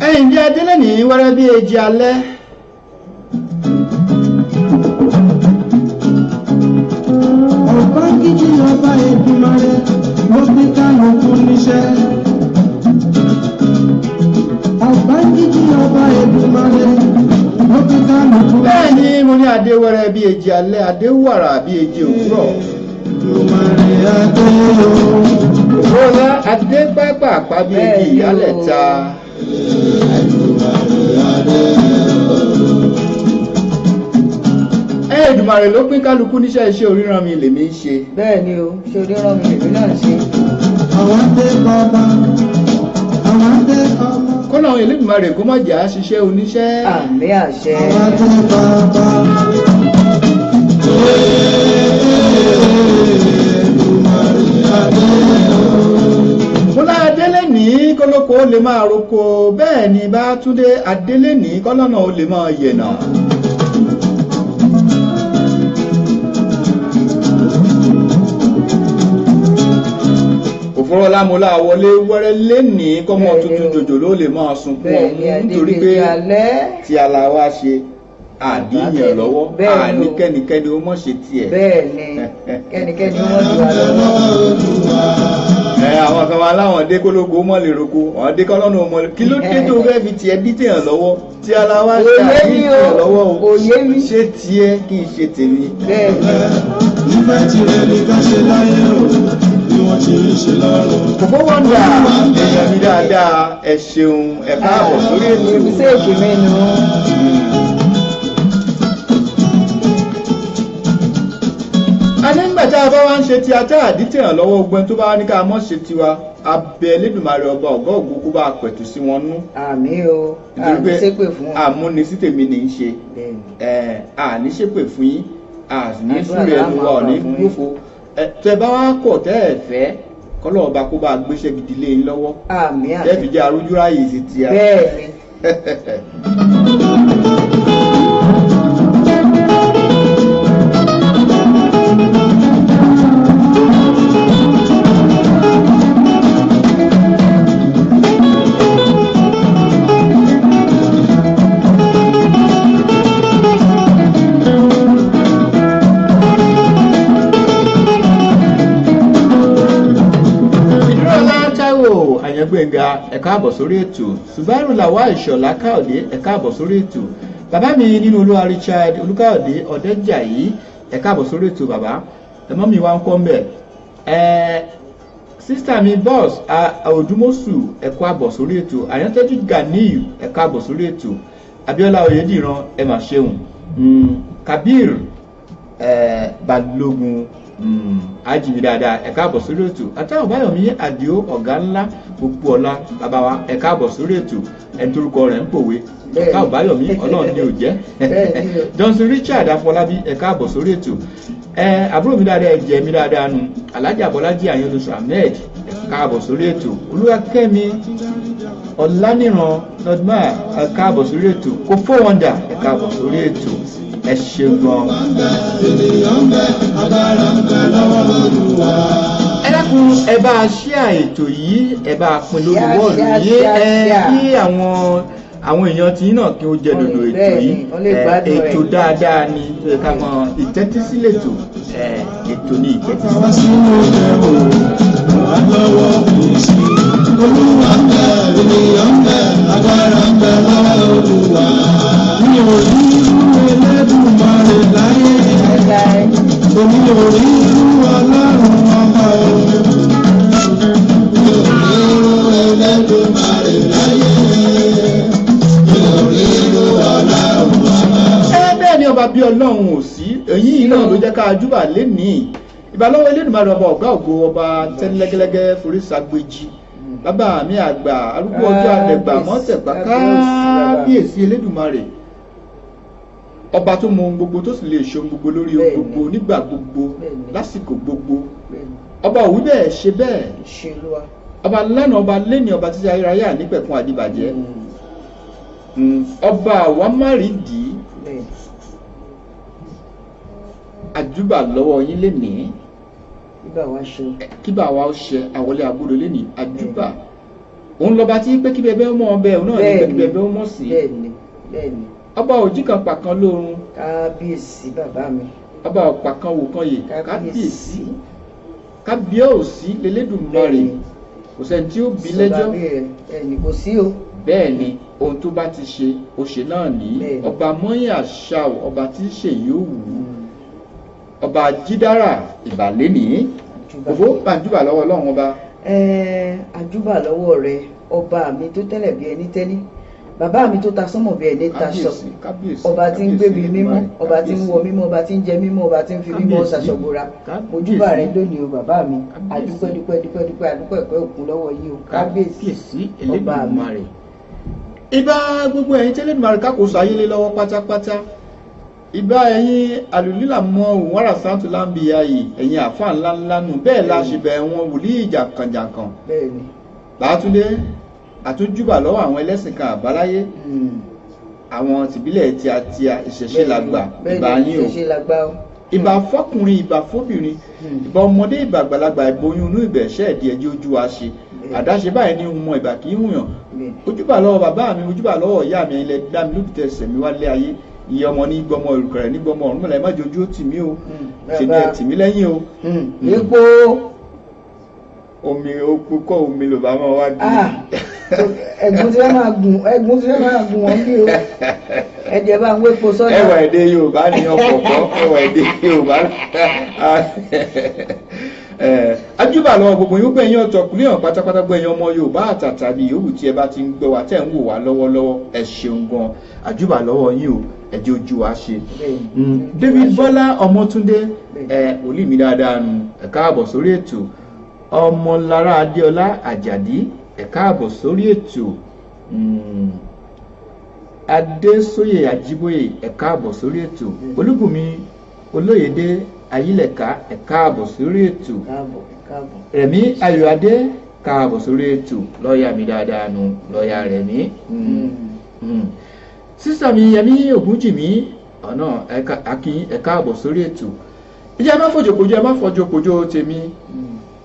ẹ̀yin jẹ́ adélé ní wẹ́rẹ́ bí èjì alẹ́. ọba kíjì ọba Èdùmàrè ló fi kálukú níṣẹ́. ọba kíjì ọba Èdùmàrè ló fi kálukú. bẹ́ẹ̀ ni mo ní adé wẹ́rẹ́ bí èjì alẹ́ adé wàrà bí èjì òwúrọ̀. Èdùmàrè adé o. Bọ́lá adé pápá bí èjì ìyálẹ̀ ta. Èdùmàrè ló pín kálukú níṣẹ́ iṣẹ́ oríran mi lèmi ń ṣe. bẹ́ẹ̀ ni o ṣe oríran mi lèmi náà ṣe. àwọn adé bàbá àwọn adé ọmọ. kọ́nà Elédùmarè kó má jà á ṣiṣẹ́ oníṣẹ́. àmì àṣẹ. àwọn adé bàbá. Èdùmàrè adé o. Bọ́lá adélé ní kólókó lè máa roko bẹ́ẹ̀ ni bá túndé adélé ní kọ́lọ́nà ó lè máa yẹ̀nà. òfurọ́lámọ́lá wọlé wẹ́rẹ́ lẹ́ni kọ́mọ tuntun jòjò ló lè máa sunkún ọ̀hún nítorí pé tí aláwa ṣe àdíyàn lọ́wọ́ àní kẹ́nikẹ́ni ó mọ̀ ṣe tiẹ̀. bẹ́ẹ̀ ni kẹ́nikẹ́ni ó mọ̀ ṣe wà lọ́wọ́. àwọn kan wà láwọn dé kólógo mọ́ lè roko àwọn dé kọ́lọ́nù ọmọ kí ló dé tó fẹ́ fi tiẹ̀ dí tèèyàn lọ́wọ́ tí aláwa ṣe àdíyàn lọ́wọ́ o ṣe tiẹ̀ kì í ṣe tèmi. bẹ́ẹ̀ ni ìfẹ́ tirẹ̀ ní ká ṣe láyé o bí wọ́n ti rí ṣe lọ́rùn. Kòkó wọ́ndà èèyàn mi dáadáa ẹ ṣeun ẹ káàbọ̀ sórí ètò. ìbísẹ̀ èkì mẹ́nu. a ní nígbà tá a bá wá ń ṣe tíátá àdítẹ̀yàn lọ́wọ́ ogun tó bá wá ní ká mọ́ ṣe tiwa abẹ Elédùmarè ọba ọ̀gá ògo kó bá pẹ̀tù sí wọn nú. àmì o àmì ṣépè fún wọn. àmúnisí tèmi ní í ṣe àní ṣépè fún yín àní súrẹ̀ ẹnu wa ò ní gbófo tẹ bá wá kọ̀ tẹ́ ẹ̀ fẹ́ kọ́lọ́ ọba kó bá gbéṣẹ́ gidi lé yín lọ́wọ́. àmì àṣẹ. tẹ́ fi jẹ́ arújúráyè sí ti a. bẹ́ẹ̀ ni. Gbẹ̀ngà ẹ káàbọ̀ sórí ètò Ṣùbáìrù Làwá Ìṣọ̀lá Káyọ̀dé ẹ káàbọ̀ sórí ètò bàbá mi nínú Olúwa Richard Olúkáyọ̀dé Ọ̀dẹ́jàyí ẹ káàbọ̀ sórí ètò bàbá ẹ̀mọ́ mi wá ń kọ́ mbẹ̀ sísítà mi Boss Odúmọ̀sù ẹ káàbọ̀ sórí ètò Àyàntẹ́jú Ganiyu ẹ káàbọ̀ sórí ètò Abíọ́lá Oyèdìran ẹ mà ṣeun Kabir Balógun ajìmí dáadáa ẹ káàbọ̀ sórí ètò àtàwọn Báyọ̀mí Àdìó ọ̀gá ńlá gbogbo ọlá bàbá wa ẹ káàbọ̀ sórí ètò ẹni torúkọ rẹ̀ ń pòwe káàbọ̀ Báyọ̀mí Ọlọ́run ni ò jẹ́ Johnson Richard Afọlábí ẹ káàbọ̀ sórí ètò àbúrò mi dáadáa ẹ jẹ́ mi dáadáa nu Alhaji Abọ́lájí Àyànlóṣù Ahmed ẹ káàbọ̀ sórí ètò Olúwakẹ́mi Ọláníran Nọdúmá ẹ káàbọ̀ sórí ètò Kofo Wonder ẹ káàbọ̀ sórí ètò ẹ ṣe gan. ẹ dákun ẹ bá a ṣíà ètò yìí ẹ bá a pín lórí wọ́ọ̀lù yìí kí àwọn èèyàn tí náà kí ó jẹ dòdò ètò yìí ètò dáadáa ni ká mọ ìtẹ́tísílẹ̀ ètò ètò ní ìtẹ́tísílẹ̀. Olúwa ń bẹ ènìyàn ń bẹ agbára ń bẹ lọ́wọ́ Olúwa. Mi ò rí irú Elédùmarè láyé. Èmi ò rí irú Ọlọ́run ọba òun. Mi ò rí irú Elédùmarè láyé. Mi ò rí irú Ọlọ́run ọba. Bẹ́ẹ̀ ni ọba bí Ọlọ́run ò sí èyí náà ló jẹ́ ká júbà lénìí ìbálòwò Elédùmarè ọba ọ̀gá ògo ọba tẹ́lẹ́gẹ́lẹ́gẹ́ forísàgbèjì bàbá mi àgbà arúgbó ọjọ́ àdẹ̀gbà mọ́tẹ̀gbà kábíyèsí Elédùmarè ọba tó mọ ohun gbogbo tó sì lè ṣe ohun gbogbo lórí ohun gbogbo nígbà gbogbo lásìkò gbogbo ọba òwú bẹ́ẹ̀ ṣe bẹ́ẹ̀ ọba lánàá ọba lẹ́ni ọba títí ayérayé ànípẹ̀kun àdìbàjẹ́ ọba àwa má rí dì í àjúbà lọ́wọ́ yín lénìí kíbà wa ó ṣe àwọlé agbódo lénìí àjúbà òun lọ́ba tí pé kí bẹbẹ mọ ọbẹ òun náà ní pé kí bẹbẹ mọ sí ọba òjì kan pàkan lórun kábíyèsí bàbá mi ọba ọ̀pá kan wò kan yè kábíyèsí kábíyèsí lélẹ́dùmarè kò sẹ́ni tí ó bí lẹ́jọ́ kò sí o bẹ́ẹ̀ ni ohun tó bá ti ṣe ó ṣe náà ní ọba mọ́yìn àṣà ọba tí ṣe yóò wù ọba jídára ìbàlẹ́ ní òbó pàjùbà lọ́wọ́ ọlọ́run ọba. àjùbà lọ́wọ́ rẹ ọba mi tó tẹ́lẹ̀ bí ẹni tẹ́lí bàbá mi tó ta sánmọ̀ bí ẹni taṣọ ọba tí ń gbé mi mímọ́ ọba tí ń wọ mímọ́ ọba tí ń jẹ mímọ́ ọba tí ń fi mímọ́ ṣàṣọ̀gbòrà mojúbà rẹ lónìí o bàbá mi adúpẹ́ adúpẹ́ ẹ̀kọ́ òkun lọ́wọ́ yìí o kábíyèsí ọba mi. ìbá gbogbo ẹ̀yin tẹ́lẹ̀dùmarè kákòóso ayélé lọ́wọ́ pátápátá ìbá ẹ̀yin àlùlílà mọ òun wàrà sáńtù láǹbìyà yìí ẹ̀yin àfa ńláńlá nù bẹ́ẹ̀ la ṣe bẹ̀ wọn wòlíì jàǹkànjàǹkàn bàtúndé àtúnjúbà lọ́wọ́ àwọn ẹlẹ́sìn kan àbáláyé àwọn tìbílẹ̀ tíatíá ìṣẹ̀ṣe làgbà ìbá yín o ìbá fọkùnrin ìbá fóbìnrin ìbá ọmọdé ìbá àgbàlagbà ìboyún inú ìbẹ̀ṣẹ́ ìdí ẹjẹ́ ojú wa ṣe àdáṣe báyìí ní mọ ìbà kì í hùyàn ojúbà lọ́wọ́ bàbá mi ojúbà lọ́wọ́ ìyá mi ilẹ̀ dá mi lóbi tẹ̀sẹ̀ mi wálé ayé iye ọmọ ní gbọmọ olùkọrẹ ní gbọmọ ọ̀run mọlẹ má jojú ó tì mí o tèmi ẹ tì mí lẹ́yìn o. epo omi okú kọ omi ló bá máa wá di. ẹ̀gún tí wọ́n máa gùn wọ́n bí o ẹ̀jẹ̀ bá ń wé epo sọ́dọ̀. ẹwà èdè Yorùbá ní ọkọ̀ kọ́ ẹwà èdè Yorùbá. ajúbà lọ́wọ́ gbogbo yóò gbẹ̀yìn ọ̀tọ̀ kúlẹ̀ hàn pátápátá gbẹ̀yìn ọmọ Yorùbá àtàtà bí yòówù tí ẹ bá ti ń gbọ́ wa tẹ̀ ń wò wá lọ́wọ́lọ́wọ́ ẹ ṣeun gan ajúbà lọ́wọ́ yín o ẹ jẹ́ ojú wa ṣe. David Bọ́lá Ọmọ́túndé òlì mi dáadáa nù ẹ káàbọ̀ sórí ètò Ọmọlára Adéọlá Àjàdí ẹ káàbọ̀ sórí ètò Adésóyè Àjíbóyè ẹ káàbọ̀ sórí ètò Olúbùnmi Olóyèdé Ayílẹ̀ká ẹ káàbọ̀ sórí ètò Rẹ̀mí Ayọ̀adé káàbọ̀ sórí ètò lọ́ọ̀yà mi dáadáa nù lọ́ọ̀yà Rẹ̀mí. Sísà mi Yẹmí Ògúnjìmí ọ̀nà Akin ẹ káàbọ̀ sórí ètò ìjẹ́ ẹ má fọjọ́pọ̀jọ́ tèmi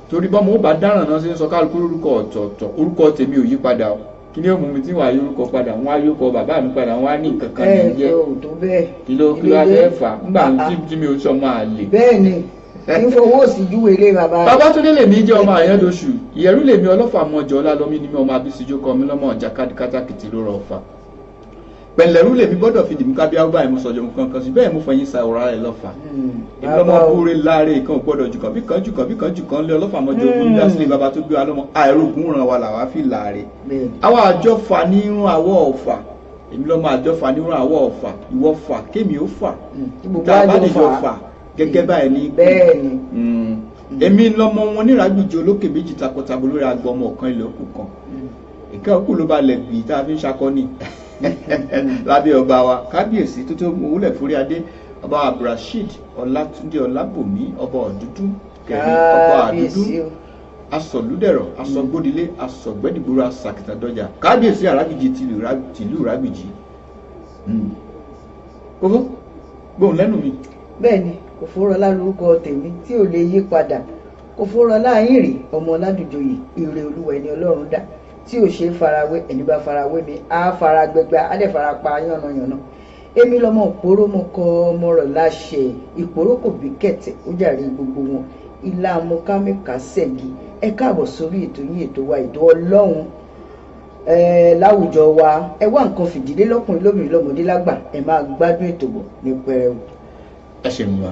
torí bọ́mọ ó bá dáràn náà sí ń sọ kálukú lórúkọ ọ̀tọ̀ọ̀tọ̀ orúkọ tèmi ò yí padà o kí ni ó mú mi tí wàá yí orúkọ padà wọn á yí orúkọ bàbá mi padà wọn á ní nǹkan kan ní jẹ kí ló fẹ́ fà nígbà tí mi ò sọ máa lè. bẹ́ẹ̀ni ìfowó sí júwe ilé bàbá. Babátúndé lèmi jẹ́ ọmọ àyẹ́dọ̀ṣù ìyẹ̀rú lèmi ọlọ́fà mọ́jọ́ ọlálọ́mí ni mi ọmọ abísíjó kọ́ mi lọ́mọ ọjà kátàkìtì ló rọ ọ̀fà pẹ̀lẹ́rú lèmi gbọ́dọ̀ fi dìmú kábíyá báyìí mo sọ̀jọ̀ nǹkan kan sí bẹ́ẹ̀ mo fẹ̀yìn sa ọ̀rá rẹ̀ lọ́fà ìlọ́mọ búre láàárẹ̀ kan ò gbọ́dọ̀ jùkàn bí kan jùkàn lé ọlọ́fà mọ́jọ́ ogun ní asílẹ̀ bàbá tó gbé wa lọ́mọ àìrógún ràn wá làwa fi láàárẹ̀ àwọn àjọ fà ní irun àwọ̀ ọ̀fà èmi lọ́mọ àjọ fà ní irun àwọ̀ ọ̀fà ìwọ fà kémi ó fà tá a bá nìjọ fà gẹ́gẹ́ báyìí ní èmi lọ́mọ wọn níràgbìjì olókè méjì takọtabo lórí agbọ ọmọ ọ̀kan ilẹ̀ òkú kan ìkẹ́ òkú ló bá lẹ̀ gbì tá a fi ń ṣakọ́ni lábẹ́ ọba wa kábíyèsí tó tó wúlẹ̀ fúrí adé ọba Abdulrasheed Ọlátúndé Ọlábòmí ọba ọ̀dúdú kẹrin ọba àdúdú asọ̀lúdẹ̀rọ̀ asọ̀gbódilé asọ̀gbẹ́dìgbòrò asàkìtàdọ́jà kábíyèsí Àràgbìjì tìlú Ràgbìjì. kókó gbóhùn lẹ́nu mi. bẹ́ẹ̀ni Kòfórọlá lórúkọ tèmi tí ò lè yí padà Kòfórọlá Ayínrè ọmọ Ọládùjọyè ire olúwa ẹni Ọlọ́run dá tí ò ṣe farawé ẹni bá farawé mi á fara gbẹgbẹ á dẹ̀ fara pa yànnàyànnà èmi lọmọ òpóró mo kọ ọmọ rẹ̀ láṣẹ ìpòró kò bí kẹ̀tẹ̀ ó jàre gbogbo wọn ilá amúkámẹ́ka ṣẹ́gi ẹ káàbọ̀ sórí ètò yín ètò wa ètò Ọlọ́run láwùjọ wa ẹ wá nǹkan fìdílé lọ́kùnrin lóbìnrin lọ́mọdé lágbà ẹ máa gbádùn ètò bọ̀ ní pẹrẹwu. ẹ ṣe mú wa.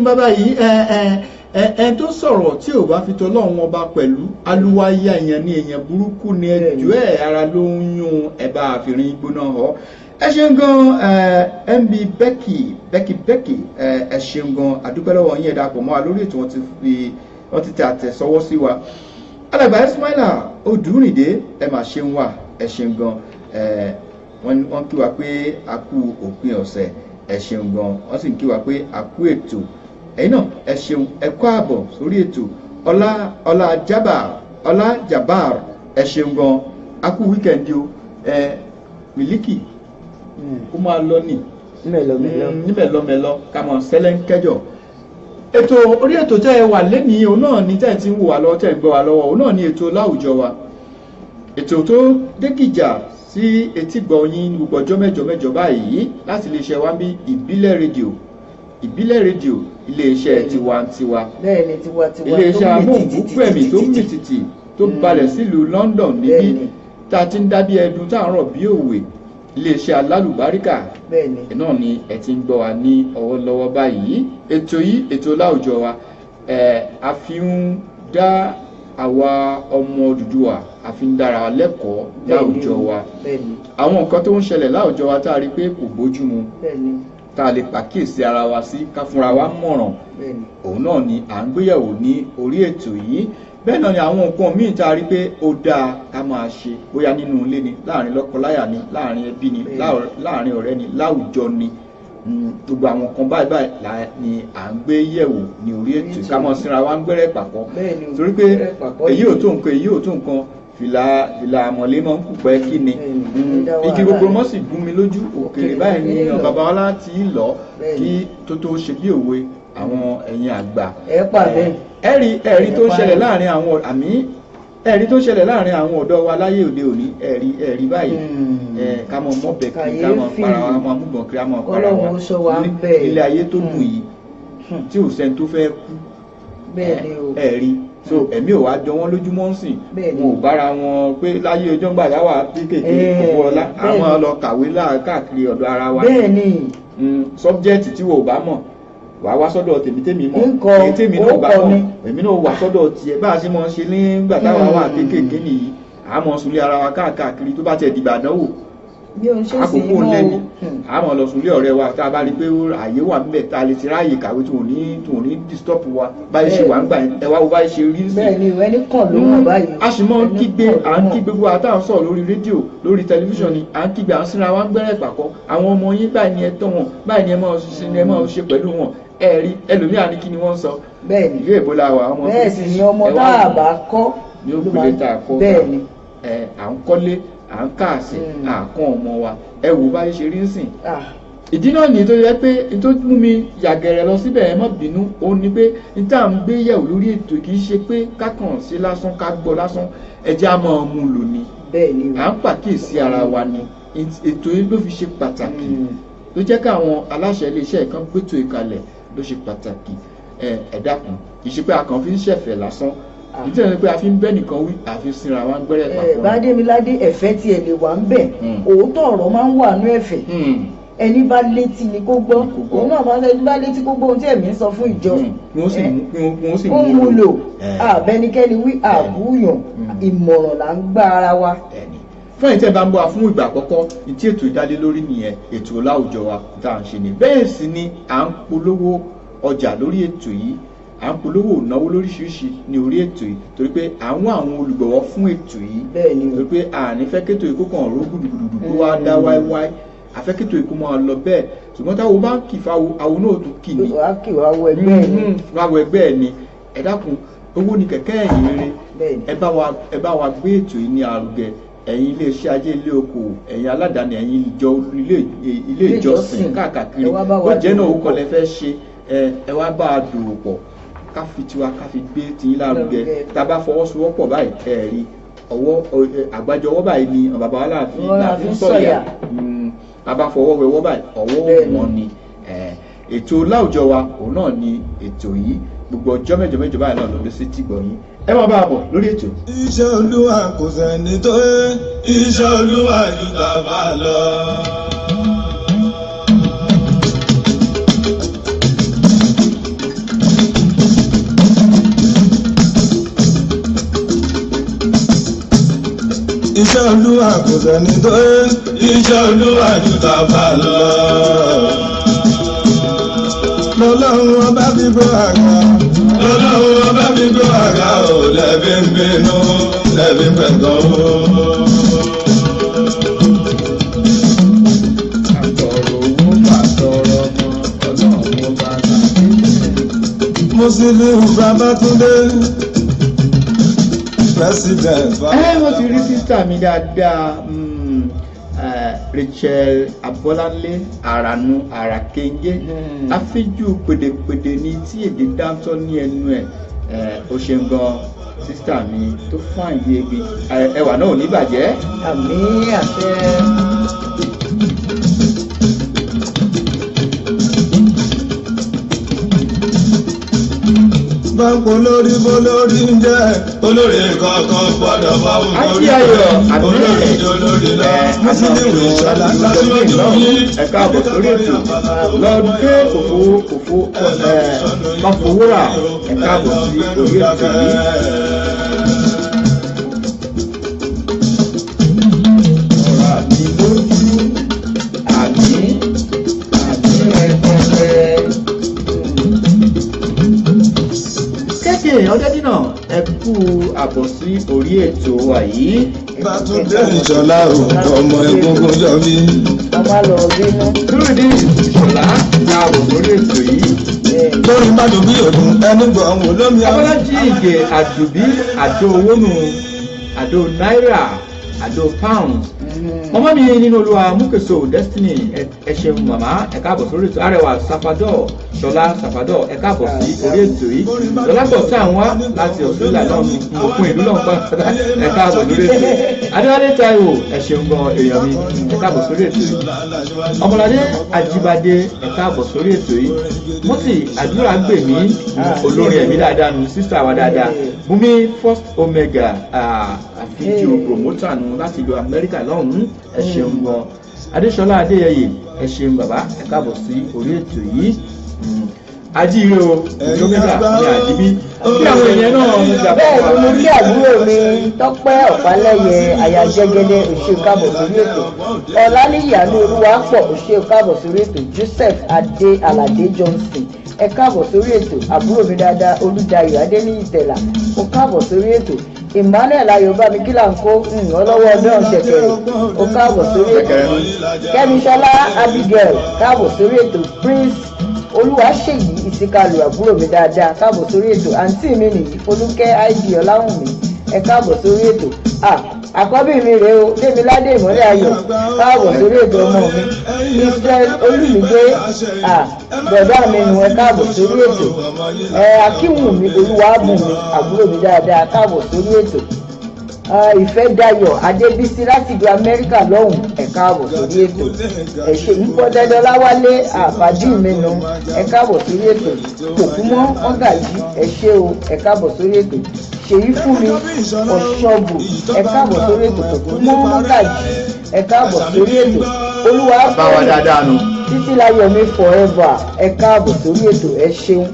bàbá yìí ẹ tó sọ̀rọ̀ tí ò bá fi tọ́lọ́run ọba pẹ̀lú aluwaya èèyàn ní èèyàn burúkú ni ẹjọ́ ẹ̀ ara ló ń yún ẹ bá àfihàn gbóná họ. Ẹ ṣeun gan MB Becky ẹ ṣeun gan àdúpẹ́ lọ́wọ́ yín ẹ̀dá pọ̀ mọ́ wa lórí ètò wọ́n ti tẹ àtẹ̀sọ́wọ́ sí wa. Alàgbà Ismaila Odúrìndé ẹ mà ṣeun wà ẹ ṣeun gan wọ́n kí wa pé a kú òpin ọ̀sẹ̀ ẹ ṣeun gan wọ́n sì ń kí wa pé a kú ètò ẹ̀yin náà ẹ ṣeun ẹ kú àbọ̀ sórí ètò ọlá Jabar ẹ ṣeun gan a kú wíkẹ̀ndì o Miliki kó máa lọ ní nímẹ̀lọ́mẹ̀lọ́ ká mọ̀ sẹ́lẹ̀ ń kẹjọ. Ètò orí ètò tẹ́ ẹ wà lẹ́nìí òun náà ní tẹ́ ẹ ti ń wò wá lọ́wọ́ tẹ́ ẹ gbọ́ wá lọ́wọ́ òun náà ní ètò láwùjọ wa, ètò tó dékìjà sí etígbọ̀ yín gbogbo ọjọ́ mẹ́jọ báyìí láti iléeṣẹ́ wa bí ìbílẹ̀ rédíò iléeṣẹ́ tiwantiwa, iléeṣẹ́ amóhùnbúpẹ̀mí tó mì tìtì tó balẹ̀ sílùú London níbí tá a ti ń dábí ẹdun tá à ń rọ̀ bí òwe, iléeṣẹ́ alálùbáríkà náà ni ẹ ti ń gbọ́ wa ní ọwọ́lọ́wọ́ báyìí. Ètò yìí ètò láwùjọ wa a fi ń dá àwa ọmọ Odùduwà a fi ń dára lẹ́kọ̀ọ́ láwùjọ wa. Àwọn nǹkan tó ń ṣẹlẹ̀ láwùjọ wa tá a rí pé kò bójúmu tá a lè pàkíyèsí ara wa sí ká fúnra wa mọ̀ràn òun náà ni à ń gbéyẹ̀wò ní orí ètò yìí. Bẹ́ẹ̀ náà ni àwọn nǹkan míì tá a rí pé ó dáa ká máa ṣe bóyá nínú ilé ni, láàrin lọ́kọláya ni, láàrin ẹbí ni, láàrin ọ̀rẹ́ ni, láwùjọ ni, gbogbo àwọn nǹkan báyìí ni à ń gbé yẹ̀wò ní orí ètò ká mọ̀ síra wa ń gbẹ́rẹ́ pàkọ́ torí pé èyí ò tó nǹkan fìlà àmọ̀lé máa ń kù pẹ́ kí ni igi gbogbo mọ́ sì gún mi lójú òkèèrè báyìí ni bàbá wa láti lọ kí tó ṣe bí òwe àwọn ẹ̀yin àgbà ẹ̀rí tó ń ṣẹlẹ̀ láàrin àwọn ẹ̀rí tó ṣẹlẹ̀ láàrin àwọn ọ̀dọ́ wa láyé òde òní ẹ̀rí báyìí ká mọ̀ mọ́bẹ̀ kí ká mọ̀ para wa mọ̀ amúgbọ̀n kí á mọ̀ para wa ilé ayé tó dùn yìí tí ò sẹ́ni tó fẹ́ kú ẹ̀rí so ẹ̀mí ò wá jọ wọ́n lójúmọ́ ń sìn wọn ò bára wọn pé láyé ọjọ́ ńgbà láwà kéékèèké gbogbo ọlá àwọn lọ kàwé káàkiri ọ̀dọ̀ ara wa sọ́bjẹ́tì tí wò bá mọ̀ wà wá sọ́dọ̀ tèmi mọ̀ èyí tèmi náà bá mọ̀ èmi náà wà sọ́dọ̀ tiẹ̀ bá a ṣe mọ̀ ṣe nígbà táwa wà kéékèèké nìyí àmọ́ sunlé ara wa káàkiri tó bá tiẹ̀ dìgbà àdánwò àkókò lẹ́ni àmọ́ lọ sunlé ọ̀rẹ́ wa tá a bá rí pé àyè wà níbẹ̀ tá a lè ti ráàyè kàwé tó ní disturb wa báyìí ṣe wà ń gbà ẹ wá wo báyìí ṣe rí sí. bẹ́ẹ̀ni ẹni kàn ló wà báyìí. a sì mọ kígbe à ń kígbe gbogbo àtàwọn sọ̀rọ̀ lórí rédíò lórí tẹlifíṣàn ni à ń kígbe à ń sinra wa ń gbẹ́rẹ́ pàkọ́ àwọn ọmọ yín báyìí ni ẹ tọ́ wọn báyìí ni ẹ máa ṣe pẹ̀lú wọn ẹ̀rí ẹlòmíà ní kí ni wọ́n sọ. bẹ́ẹ̀ni ìlú èbó la wà ọmọ bẹ́ẹ̀ sì ni ọmọ tá a bá kọ́ ní òkèlè tá a kọ́ bẹ́ẹ̀ni à ń kọ́lé à ń káàsì àkàn ọmọ wa ẹ wò bá ṣe rí ń sìn. ìdí náà nìyí tó yẹ pé tó mú mi yàgẹ̀rẹ̀ lọ síbẹ̀ ẹ má bínú òun ni pé níta ń gbé yẹ̀wò lórí ètò kì í ṣe pé kákàn sí lásán ká gbọ́ lásán ẹjẹ́ á máa mú un lò ní. à ń pàkíyèsí ara wa ni ètò yìí ló fi ṣe pàtàkì ló jẹ́ káwọn aláṣẹ iléeṣẹ́ kan gbétò ìkalẹ̀ ló ṣe pàtàkì ẹ dákun kì í ṣe pé a kàn fi ń ṣẹ̀fẹ̀ lásán nítorí pé a fi ń bẹ́ nìkan wí àfi sinra wa ń gbẹ́rẹ́ papọ̀. Bádémiládé ẹ̀fẹ́ tí ẹ lè wà ń bẹ̀ òótọ́ ọ̀rọ̀ máa ń wà ní ẹ̀fẹ̀ ẹni bá létí ni kó gbọ́ òun náà máa ń ẹni bá létí kó gbọ́ ohun tí ẹ̀mí ń sọ fún ìjọ wọ́n sì mú un lò àbẹ́nikẹ́ni wí àbúyàn ìmọ̀ràn là ń gbá ara wa. fún ẹ̀yin tí ẹ bá ń bọ̀ wá fún ìgbà àkọ́kọ́ ní tí ètò ìdálé lórí nìyẹn ètò láwùjọ wa tá à ń ṣe ni bẹ́ẹ̀ sì ni à ń polówó ọjà lórí ètò yìí à ń polówó ìnáwó lóríṣiríṣi ní orí ètò yìí torí pé àwọn olùgbọ̀wọ́ fún ètò yìí torí pé àní fẹ́ kétò yìí kó kàn ró gbùdùgbùdù kó wá dá wáíwáí àfẹ́kètò ìkó máa lọ bẹ́ẹ̀ ṣùgbọ́n táwọn bá ń kì fáwọn àwọn náà tún kì ní wáwọ ẹgbẹ́ ẹ̀ ni ẹ dákun owó ni kẹ̀kẹ́ ẹ̀yìn rere ẹ bá wa gbé ètò yìí ní àrùgẹ ẹ̀yin iléeṣẹ́ ajé ilé okòwò ẹ̀yin aládàáni ẹ̀yin ilé ìjọsìn káàkiri ó jẹ́ náà ó kọlẹ̀ fẹ́ ṣe ẹ wá bá a dòwò pọ̀ ká fi tiwa ká fi gbé tiyín lárugẹ tá a bá fọwọ́sowọ́pọ̀ báyìí ẹ̀rí ọwọ́ àgbájọ ọwọ́ báyìí ni bàbá wa láàfin sọ̀yà bàbá fọwọ́ wẹwọ́ báyìí ọwọ́ wọn ni ètò láwùjọ wa òun náà ni ètò yìí gbogbo ọjọ́ mẹ́jọ báyìí náà lọ́dún sí tìgbọ̀ yín ẹ máa bá a bọ̀ lórí ètò. iṣẹ́ olúwa kò sẹ́ni tó iṣẹ́ olúwa ju tàbá lọ. iṣẹ́ olúwa kò sẹ́ni tó iṣẹ́ olúwa jù tàbá lọ. lọ́lọ́run ọba fi gbọ́ àga lọ́lọ́run ọba fi gbọ́ àga ò lẹ́bí ń bínú lẹ́bí ń pẹ̀tọ́. Musiliu Babátúndé president. Mo ti rí sísá mi dáadáa Rachel Abọ́láńlé Àrànú Àràkéńgé afíjú pèdèpèdè ní tí èdè dáńtọ́ ní ẹnu ẹ̀ ó ṣe ń gan sísá mi tó fún àyè ebi ẹwà náà ò ní bàjẹ́. àmín àṣẹ. Báńkò lórí bólórí ń jẹ́ olórí kankan gbọ́dọ̀ bá wọn lórí olórí olórí lọ. Musiliu Ìṣọ̀lá lásìlójú yìí. Ẹ̀ka àbọ̀ sórí ètò lọ́dún pé òfò Máfowórà ẹ̀ka àbọ̀ sí orí ètò yìí. Ọ̀rọ̀ àti lójú àti ẹ̀kọ́fẹ́. Ọjọ́ dínà ẹ kú àbọ̀ sí orí ètò wa yìí. Bátúndé Ìṣọ̀lá ọmọ Egungun yọ mí. ọmọ lọ bínú. Nurudeen Ìṣọ̀lá ká àbọ̀ sórí ètò yìí. lórí Bádùn bí òdùn ẹni gbọ́ àwọn olómi àwọn. Abọ́lájí Ìgè Àdùbí Àdó owónù Àdó náírà Àdó pounds. Màmá mi nínú Olúwa Múkèso Destiny ẹ ṣeun màmá ẹ káàbọ̀ sórí ètò Arẹwà Sàfàdọ̀ Ṣọlá Sàfàdọ̀ ẹ káàbọ̀ sí orí ètò yìí. Lọ́lápọ̀ tí àwọn wá láti Australia náà òkun ìlú náà pátá ẹ káàbọ̀ sórí ètò. Adéwálé Táíwò ẹ ṣeun gan èèyàn mi ẹ káàbọ̀ sórí ètò yìí. Ọmọládé Àjíbádé ẹ káàbọ̀ sórí ètò yìí. Mọ́tì àdúrà gbè mí olórin ẹ̀mí dáadáa nu sísá wa dáadáa. Bùnmi First Omega fídíò promoter nu láti ìlú Amẹ́ríkà lọ́hùn-ún ẹ ṣeun gan. Adéṣọlá Adéyẹyè ẹ ṣeun bàbá ẹ káàbọ̀ sí orí ètò yìí. Ajíire o gómìnà ní àdìbí bí àwọn èèyàn náà ń jà bẹ́ẹ̀ ni mo kí àbúrò mi Tọ́pẹ́ Ọ̀pálẹ́yẹ Àyàjẹ́gẹ́dẹ́ òṣè káàbọ̀ sórí ètò Ọláníyàánú Olúwapọ̀ òṣè káàbọ̀ sórí ètò Joseph Adé Aládé Johnson ẹ káàbọ̀ sórí ètò àbúrò mi dáadáa Olúdayọ̀ Adéníyì Tẹ̀là ó káàbọ̀ sórí ètò Emmanuel Ayọ̀bámi kí là ń kó ọlọ́wọ́ ọdún ṣẹ̀kẹ̀rẹ̀ ó káàbọ̀ sórí ètò Kẹ́misọ́lá Abigail káàbọ̀ sórí ètò Prince Olúwaṣèyí Ìsìkàlù àbúrò mi dáadáa káàbọ̀ sórí ètò àǹtí mi nìyí Folúkẹ́ id Ọláwùnmí ẹ káàbọ̀ sórí ètò àkọ́bí mi rèé o Démiládé Ìmọ́lẹ̀ Ayọ̀ káàbọ̀ sórí ètò ọmọ mi Israel Olúmídé bọ̀dá mi nù ẹ káàbọ̀ sórí ètò Akínwùmí Olúwabùnmi àbúrò mi dáadáa káàbọ̀ sórí ètò Ìfẹ́dayọ̀ Adébísí láti ìlú Amẹ́ríkà lọ́hùn ẹ káàbọ̀ sórí ètò ẹ̀ṣẹ̀ Ìpọ́dẹ́dọ́lá Wálé àbájú mi nù ẹ káàbọ̀ sórí ètò Tòkúmọ́ Mọ́gàjí ẹ ṣé o ẹ káàbọ̀ sórí ètò Ṣèyí Fúnmi Ọ̀ṣọ́bù ẹ káàbọ̀ sórí ètò Tòkúmọ́ Mọ́gàjí ẹ káàbọ̀ sórí ètò Olúwa Títílayọ̀mí forever ẹ káàbọ̀ sórí ètò ẹ ṣeun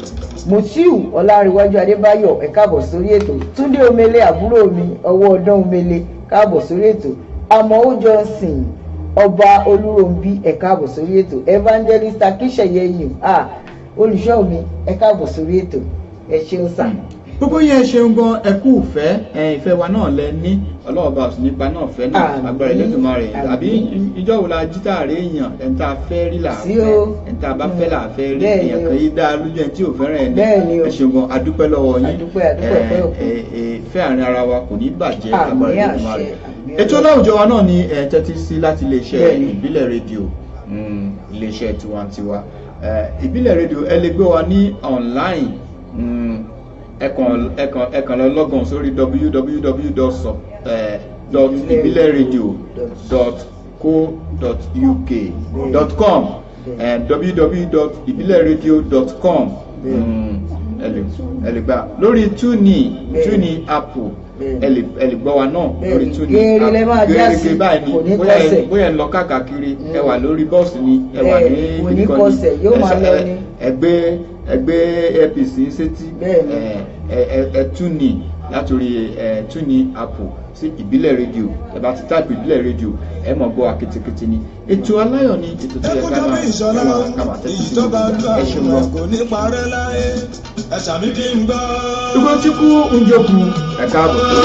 Mutiu Ọláríwájú Adébáyọ̀ ẹ káàbọ̀ sórí ètò Túndé Omele àbúrò mi ọwọ́ ọdán Omele káàbọ̀ sórí ètò Àmọ́ Johnson Ọba Olúròǹbí ẹ káàbọ̀ sórí ètò Evangelist Akíṣẹ̀yẹ yìí olùṣọ́ mi ẹ káàbọ̀ sórí ètò ẹ ṣeun sà. Gbogbo yẹn ṣeun gan ẹ kú ìfẹ́ ìfẹ́ wa náà lẹ ní ọlọ́ọ̀bá òsì nípa náà fẹ́ náà agbára Ẹlẹ́dùmarè àbí ìjọ wo la jíta rè èèyàn ẹ̀ńtà fẹ́ rí là fẹ́ ẹ̀ńtà bá fẹ́ là fẹ́ rí èèyàn kan yìí dá lójú ẹ̀ tí ò fẹ́ràn ẹ̀ ní ẹ ṣeun gan adúpẹ́ lọ́wọ́ yín ìfẹ́ àárín ara wa kò ní bàjẹ́ agbára Ẹlẹ́dùmarè. Ètò láwùjọ wa náà ni tẹ́tí sí láti iléeṣẹ́ ìbílẹ̀ rédíò iléeṣẹ́ tiwantiwa ìbílẹ̀ rédíò ẹ lè gbé wa ní online ẹ kàn lọ lọ́gàn sórí www.ibileradio.co.uk.com www.ibileradio.com ẹ lè gbà lórí TuneIn Apple ẹ lè gbọ́ wa náà lórí TuneIn gẹ́gẹ́ báyìí ni bóyá ẹ lọ káàkiri ẹ wà lórí bọ́ọ̀sì ni ẹ wà ní ẹgbẹ́ APC sétí ẹ TuneIn látòrí TuneIn Apple sí ìbílẹ̀ rédíò ẹ bá ti táìpù ìbílẹ̀ rédíò ẹ mọ̀ gbọ́ akétékété ni ètò aláyọ̀ ni ètò tó yẹ ká máa tẹ́tí sí ẹ ṣeun lọ. ṣùgbọ́n tí kú ń jókòó ẹ̀ka àbọ̀ tó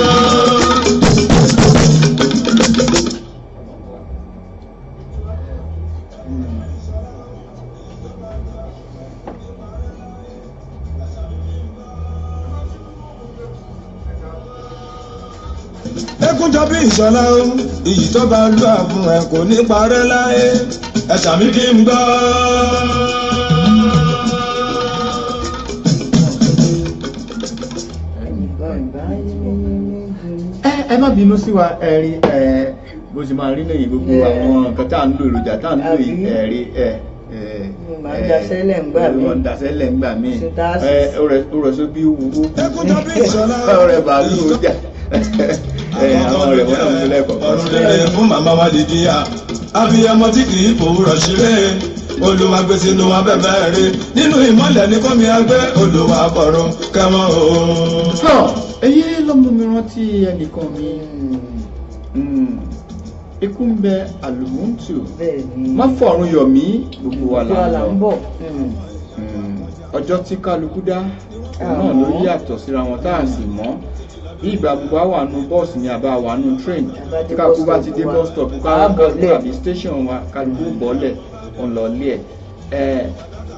ẹkúnjọ bí ìṣọlá o iyì tó bá lù àfún ẹ kò ní parẹ́ láyé ẹ sàmì kí n gbọ́. ẹ má bínú sí wa ẹ̀rí bó ṣe máa rí lẹ́yìn gbogbo àwọn nǹkan tá à ń lo èròjà tá à ń lo ẹ̀rí máa ń dasẹ́lẹ̀ ń gbà mí máa ń dasẹ́lẹ̀ ń gbà mí ó rẹ̀ sọ bí wúwo ẹkúnjọ bí ìṣọlá o ọ̀rẹ́ bàálù ó jà àwọn ọ̀rẹ́ wọn náà ń lẹ́kọ̀ọ́. ọ̀run rere fún màmá wa dìdí à abiyamọ tí kì í fòwúrọ̀ ṣeré Olúwa gbé sínú abẹ́fẹ́ rí nínú ìmọ̀lẹ̀ ní kọ́mi agbẹ́ Olúwa fọ̀rọ̀ kẹ́mọ́ o. èyí ló mú mi rántí ẹnìkan mi ikú ń bẹ àlùmọ́ǹtù má fọ̀run yọ̀ mí gbogbo wa là ń bọ̀ ọjọ́ tí kálukú dá náà ló yàtọ̀ síra wọn tá a sì mọ̀ bí ìgbà gbogbo wà nù bọ́ọ̀sì ni àbá wà nù train tí kálukú bá ti dé bus stop kálukú àbí station wa kálukú bọ́ọ̀lẹ̀ òun lọ lé ẹ̀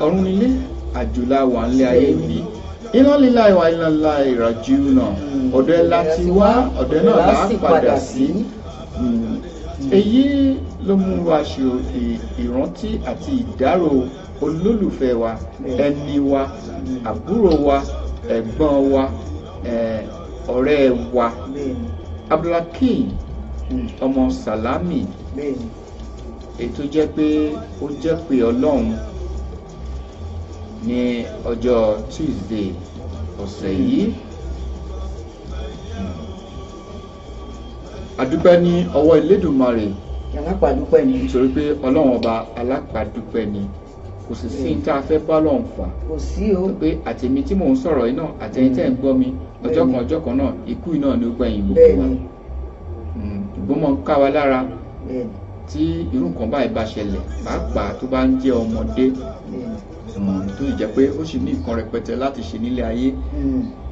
ọ̀run nílé àjòlá wà ń lé ayé mi iná líla ìwà ìlànà ìràjú náà ọ̀dọ̀ ẹ̀ láti wá ọ̀dọ̀ náà là á padà sí èyí ló mú wa ṣe ìrántí àti ìdárò olólùfẹ́ wa ẹni wa àbúrò wa ẹ̀gbọ́n wa ọ̀rẹ́ wa Abdulhakeem ọmọ Salami ètò jẹ́ pé ó jẹ́ pé Ọlọ́run ní ọjọ́ Tuesday ọ̀sẹ̀ yìí adúpẹ́ ní ọwọ́ Elédùmarè alápàdúpẹ́ ni nítorí pé Ọlọ́run ọba alápàdúpẹ́ ni kò sì sí ní tá a fẹ́ bá Ọlọ́run fà kò sí o pé àtẹ̀mí tí mò ń sọ̀rọ̀ yìí náà àtẹ̀yìn tẹ̀ ń gbọ́ mi ọjọ́ kan náà ikú náà ni ó gbẹ̀yìn gbogbo wa ìgbọ́mọ̀ ká wa lára tí irú nǹkan báyìí bá ṣẹlẹ̀ pàápàá tó bá ń jẹ́ ọmọdé tó sì jẹ́ pé ó sì ní nǹkan rẹpẹtẹ láti ṣe nílé ayé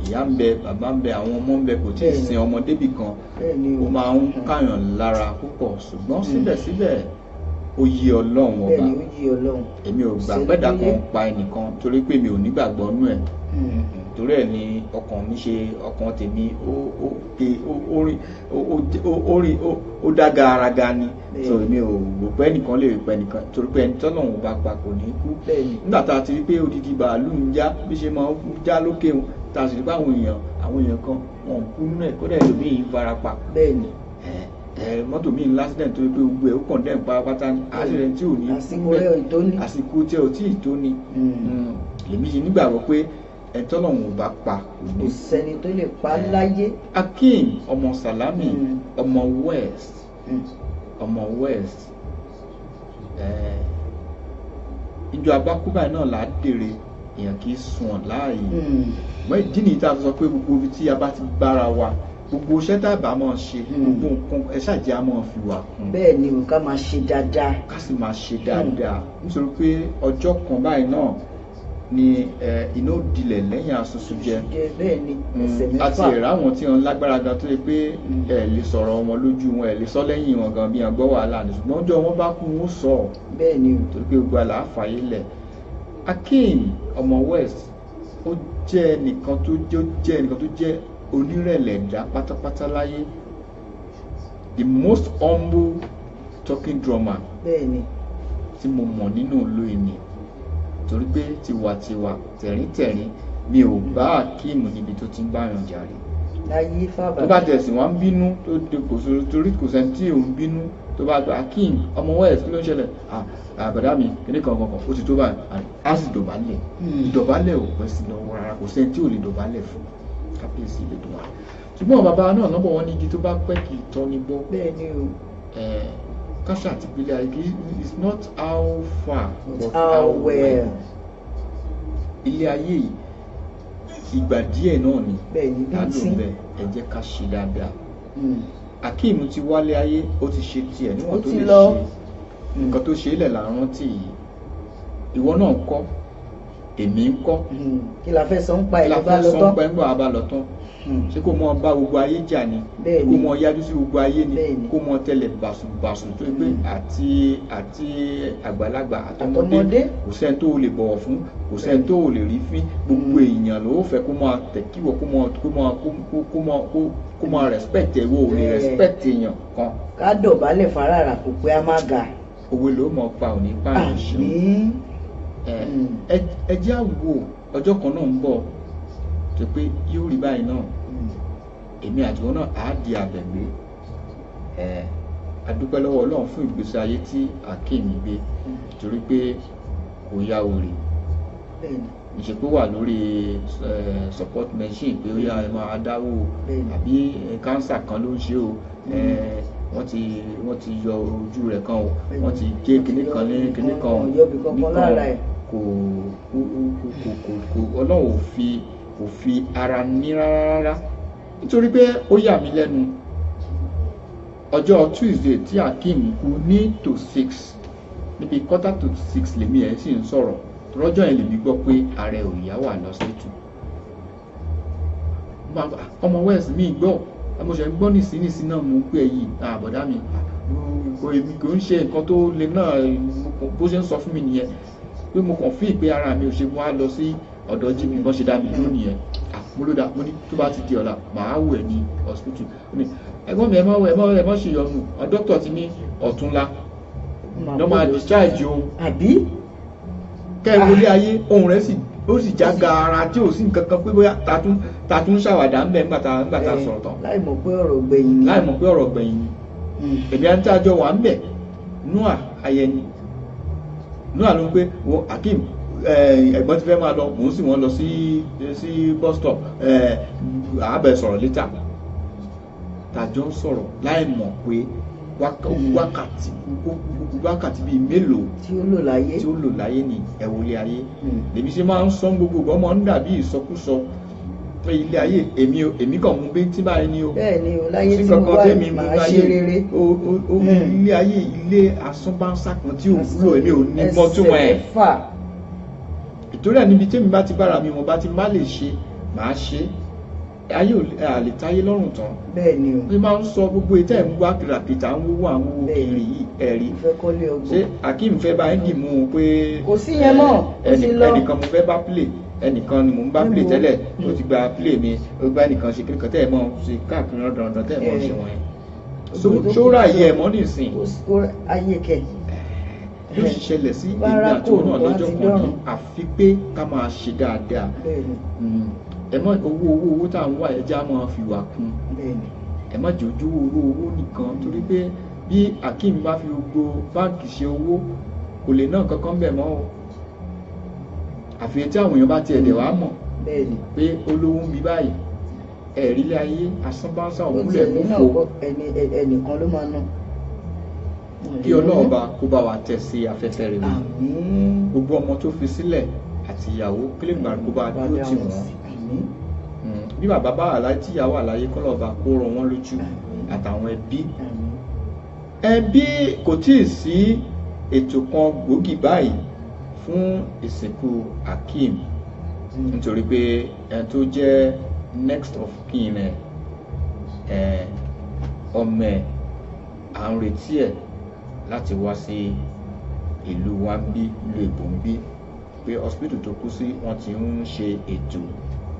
ìyá ń bẹ bàbá ń bẹ àwọn ọmọ ń bẹ kò tí ì sin ọmọdébì kan ó máa ń káyàn lára púpọ̀ ṣùgbọ́n síbẹ̀síbẹ̀ ó yí Ọlọ́run ọba èmi ò gbà pẹ́dà kan pa ẹnìkan torí pé mi ò nígbàgbọ́ nú ẹ̀ torí ẹ̀ ni ọkàn mi ṣe ọkàn tèmi ó dá garaga ni so èmi ò rò pé ẹnìkan lè pẹ́ nìkan torí pé ẹni tọ́lọ́run bá pa kò ní kú nígbà tá a ti rí pé odidi bàálù ń já bí ṣe máa ń já lókè wọn tá a sì rí pé àwọn èèyàn kan wọn kú nínú ẹ̀ kódà ẹlòmíì farapa mọ́tò mi ní accident tó yẹ pé gbogbo ẹ̀ ó kàn dẹ́n pátápátá ní accident tí ò ní àsìkò tí ò tí ì tó ni èmi ṣe nígbàgbọ́ pé ẹ̀tọ́lọ́hún ò bá pa kò sẹ́ni tó lè pa láyé. Hakeem ọmọ Salami ọmọ West ìjọ abákúbà náà là á dèrè èèyàn kì í sùn láàyè mọ ìdí nìyí tá a sọ pé gbogbo ibi tí a bá ti bára wa gbogbo iṣẹ́ tá a bá máa ṣe gbogbo nǹkan ẹ ṣáàjẹ́ a máa fi wà kún. bẹ́ẹ̀ ni ká máa ṣe dáadáa. ká sì máa ṣe dáadáa nítorí pé ọjọ́ kan báyìí náà ni iná òdìlẹ̀ lẹ́yìn asusu jẹ. bẹ́ẹ̀ ni ẹsẹ̀ mẹ́fà. àti ẹ̀rọ àwọn tí wọ́n lágbára gan tó yẹ pé ẹ̀ lè sọ̀rọ̀ wọn lójú wọn ẹ̀ lè sọ lẹ́yìn wọn gan bí wọn gbọ́ wàhálà ní ṣùgbọ́n ọjọ́ wọn bá kú wọn sọ. bẹ́ẹ̀ ni torí pé gbogbo àlà àfààyè lẹ̀. Hakeem ọmọ West ó jẹ́ ẹnìkan tó jẹ́ onírẹ̀lẹ̀ dá pátápátá láyé, the most humble talking drummer tí mo mọ̀ nínú ìlú ìní, torí pé tiwàtiwà tẹ̀ríntẹ̀rín mi ò bá Hakeem níbi tó ti ń báyàn jàre. láyé fábà tó bá tẹ̀sí wọn ń bínú tó de kò sórí torí kò sẹ́ni tí òun bínú tó bá gba Hakeem ọmọ West kí ló ń ṣẹlẹ̀ àbàdá mi kíní kankan ó ti tó báyìí á sì dọ̀bálẹ̀ ìdọ̀bálẹ̀ ò pẹ́ sí lọ́wọ́ rárá, kò sẹ́ni tí ò lè dọ̀bálẹ̀ fún kábíyèsí ilé tó wà. ṣùgbọ́n bàbá náà nọ́bọ̀ wọn ní igi tó bá pẹ́ kì í tọ́ ní gbọ́. bẹ́ẹ̀ ni o. kásá àti ìpínlẹ̀ ayé is not how far but how well. ilé ayé yìí ìgbà díẹ̀ náà ni bẹ́ẹ̀ ni bí ládùn tí bẹ́ẹ̀ ẹ jẹ́ ká ṣe dáadáa. Akeem ti wálé ayé ó ti ṣe tiẹ̀ níwọ̀n tó ti lè lọ. ṣe nǹkan tó ṣe é lẹ̀ là ń rántí yìí. Ìwọ náà ń kọ́ èmi ń kọ́ kí la fẹ́ sọ ń pa ẹ̀ la ló bá fẹ́ lọ sọ tán. pé ńgbà bá lọ tán ṣé kó mọ bá gbogbo ayé jà ni Bẹ́ẹ̀ kó ni. mọ yájú sí gbogbo ayé ni Bẹ́ẹ̀ ni. kó mọ tẹlẹ bàṣubàṣu tó gbé àti àgbàlagbà àtọmọdé Àtọmọdé. kò sẹ́ni tó lè bọ̀wọ̀ fún kò sẹ́ni tó lè rí fín gbogbo èèyàn ló fẹ́ kó máa tẹ̀ kíwọ kó máa respect ẹ̀ wo ò lè Bẹ́ẹ̀. respect èèyàn kan ká dọ̀bálẹ̀ farara kò pé a má ga. òwe ló mọ̀ pa òní pààyàn ṣeun àmín. ẹ jẹ́ àwò ọjọ́ kan náà ń bọ̀ tó pé yóò rí báyìí náà èmi àti wọn náà á di àbẹ̀gbé adúpẹ́ lọ́wọ́ Ọlọ́run fún ìgbésí ayé tí Akeem gbé torí pé kò ya òrì Bẹ́ẹ̀ni. ìṣe pé wà lórí support machine pé ó yá ẹ máa dáwó Bẹ́ẹ̀ni. àbí kánsà kan ló ń ṣe o wọ́n ti yọ ojú rẹ̀ kan o wọ́n ti gé kinní kan ní kinní kan o Wọ́n yọ ibì kankan lára ẹ̀. kò Ọlọ́run kò fi ara ní rárá nítorí pé ó yà mí lẹ́nu ọjọ́ Tuesday tí Akeem kú ní to 6 níbi 5:45 lèmi ẹ̀ sì ń sọ̀rọ̀ rọ́jọ́ yẹn lèmi gbọ́ pé ààrẹ òyìnbá wà lọ́sítù ọmọ west mi gbọ́ mo ṣe gbọ́ nísìnyìí náà mo pé yìí àbọ̀dá mi kò ń ṣe nǹkan tó le náà bó ṣe ń sọ fún mi nìyẹn pé mo kàn fí ìpè ara mi ò ṣe mo á lọ sí ọ̀dọ̀ jíbi bọ́n ṣe dá mi lónìí yẹn mo ló dá mo ní tó bá ti di ọ̀la màá wẹ̀ ní hospital ẹ̀gbọ́n mi ẹ má ṣe yọnu dókítà ti ní ọ̀túnla lọ́ máa discharge òun àbí. kẹ́ẹ̀wọlé ayé ohun rẹ̀ ó sì já gaara tí ò sí nǹkan kan pé bóyá ta tún ṣàwàdà ń bẹ̀ nígbà tá sọ̀rọ̀ tán láì mọ̀ pé ọ̀rọ̀ gbẹ̀yìn ni. láì mọ̀ pé ọ̀rọ̀ gbẹ̀yìn ni èmi àti àjọ wà ń bẹ̀ Noah Ayẹni Noah ló ń pé wo Akeem ẹ̀gbọ́n ti fẹ́ máa lọ mò ń sì wọ́n lọ sí bus stop àbẹ̀ sọ̀rọ̀ létà tàjọ ń sọ̀rọ̀ láì mọ̀ pé wákàtí bíi mélòó tí ó lò láyé ní ẹ̀wọ̀lé ayé lèmi ṣe máa ń sọ gbogbo ọmọ ń dàbí ìsọkúsọ pé ilé ayé èmi kàn mú bí tí báyìí ni o bẹ́ẹ̀ ni o láyé tí mo wá máa ṣe rere ilé ayé ilé asánbánsá kan tí ò wúlò èmi ò ní mọ̀ túmọ̀ ẹ̀ ìtorí ẹ̀ níbi tí èmi bá ti bára mi mo bá ti má lè ṣe màá ṣe ayé àlè táyé lọ́rùn tán bẹ́ẹ̀ ni o bí máa ń sọ gbogbo ètò ẹ̀ ń wá kìràkìtà ń wówó àwọn owó kiri yìí ẹ̀rí ṣé Akeem fẹ́ bá ń dì mú un pé kò sí yẹn mọ́ ó ti lọ ẹnìkan mo fẹ́ bá play ẹnìkan ni mò ń bá play tẹ́lẹ̀ ó ti gba play mi ó gba ẹnìkan ṣe kíríkan tẹ́ ẹ̀ mọ́ ṣe káàkiri ọ̀dọ̀ọ̀dọ̀ tẹ́ ẹ̀ mọ́ ṣe wọ̀nyẹn ṣóra ayé ẹ̀ mọ́ nìsín ayé kẹ̀ ló sì ṣẹlẹ̀ sí ìgbà tó náà lọ́jọ́ kan ní àfi pé ká máa ṣe dáadáa ẹ má owó tá à ń wá ẹja máa fi wà kún ẹ má jẹ́ ojú owó nìkan torí pé bí Akeem bá fi gbogbo báǹkì ṣe owó kò lè ná kankan bẹ̀ mọ́ o àfi tí àwọn èèyàn bá tiẹ̀ dẹ̀ wá mọ̀ pé olówó ń bí báyìí ẹ̀rí ilé ayé asánbánsá òwúlẹ̀ mọ́fò ẹnìkan ló máa ná kí Ọlọ́run bá kó bá wa tẹ̀ sí afẹ́fẹ́ rere gbogbo ọmọ tó fi sílẹ̀ àti ìyàwó kílẹ̀ gbàgbó bá dúró tì wọ́n bí bàbá bá wà láyé tíyàwó àláyé kọ́lọ́ba kó rọ wọ́n lójú àtàwọn ẹbí kò tíì sí ètò kan gbòógì báyìí fún ìsìnkú Akeem nítorí pé ẹni tó jẹ́ next of kin ọmọ ẹ̀ à ń retí ẹ̀ láti wá sí ìlú wa ń bí ìlú Èbó ń bí pé hospital tó kú sí wọ́n ti ń ṣe ètò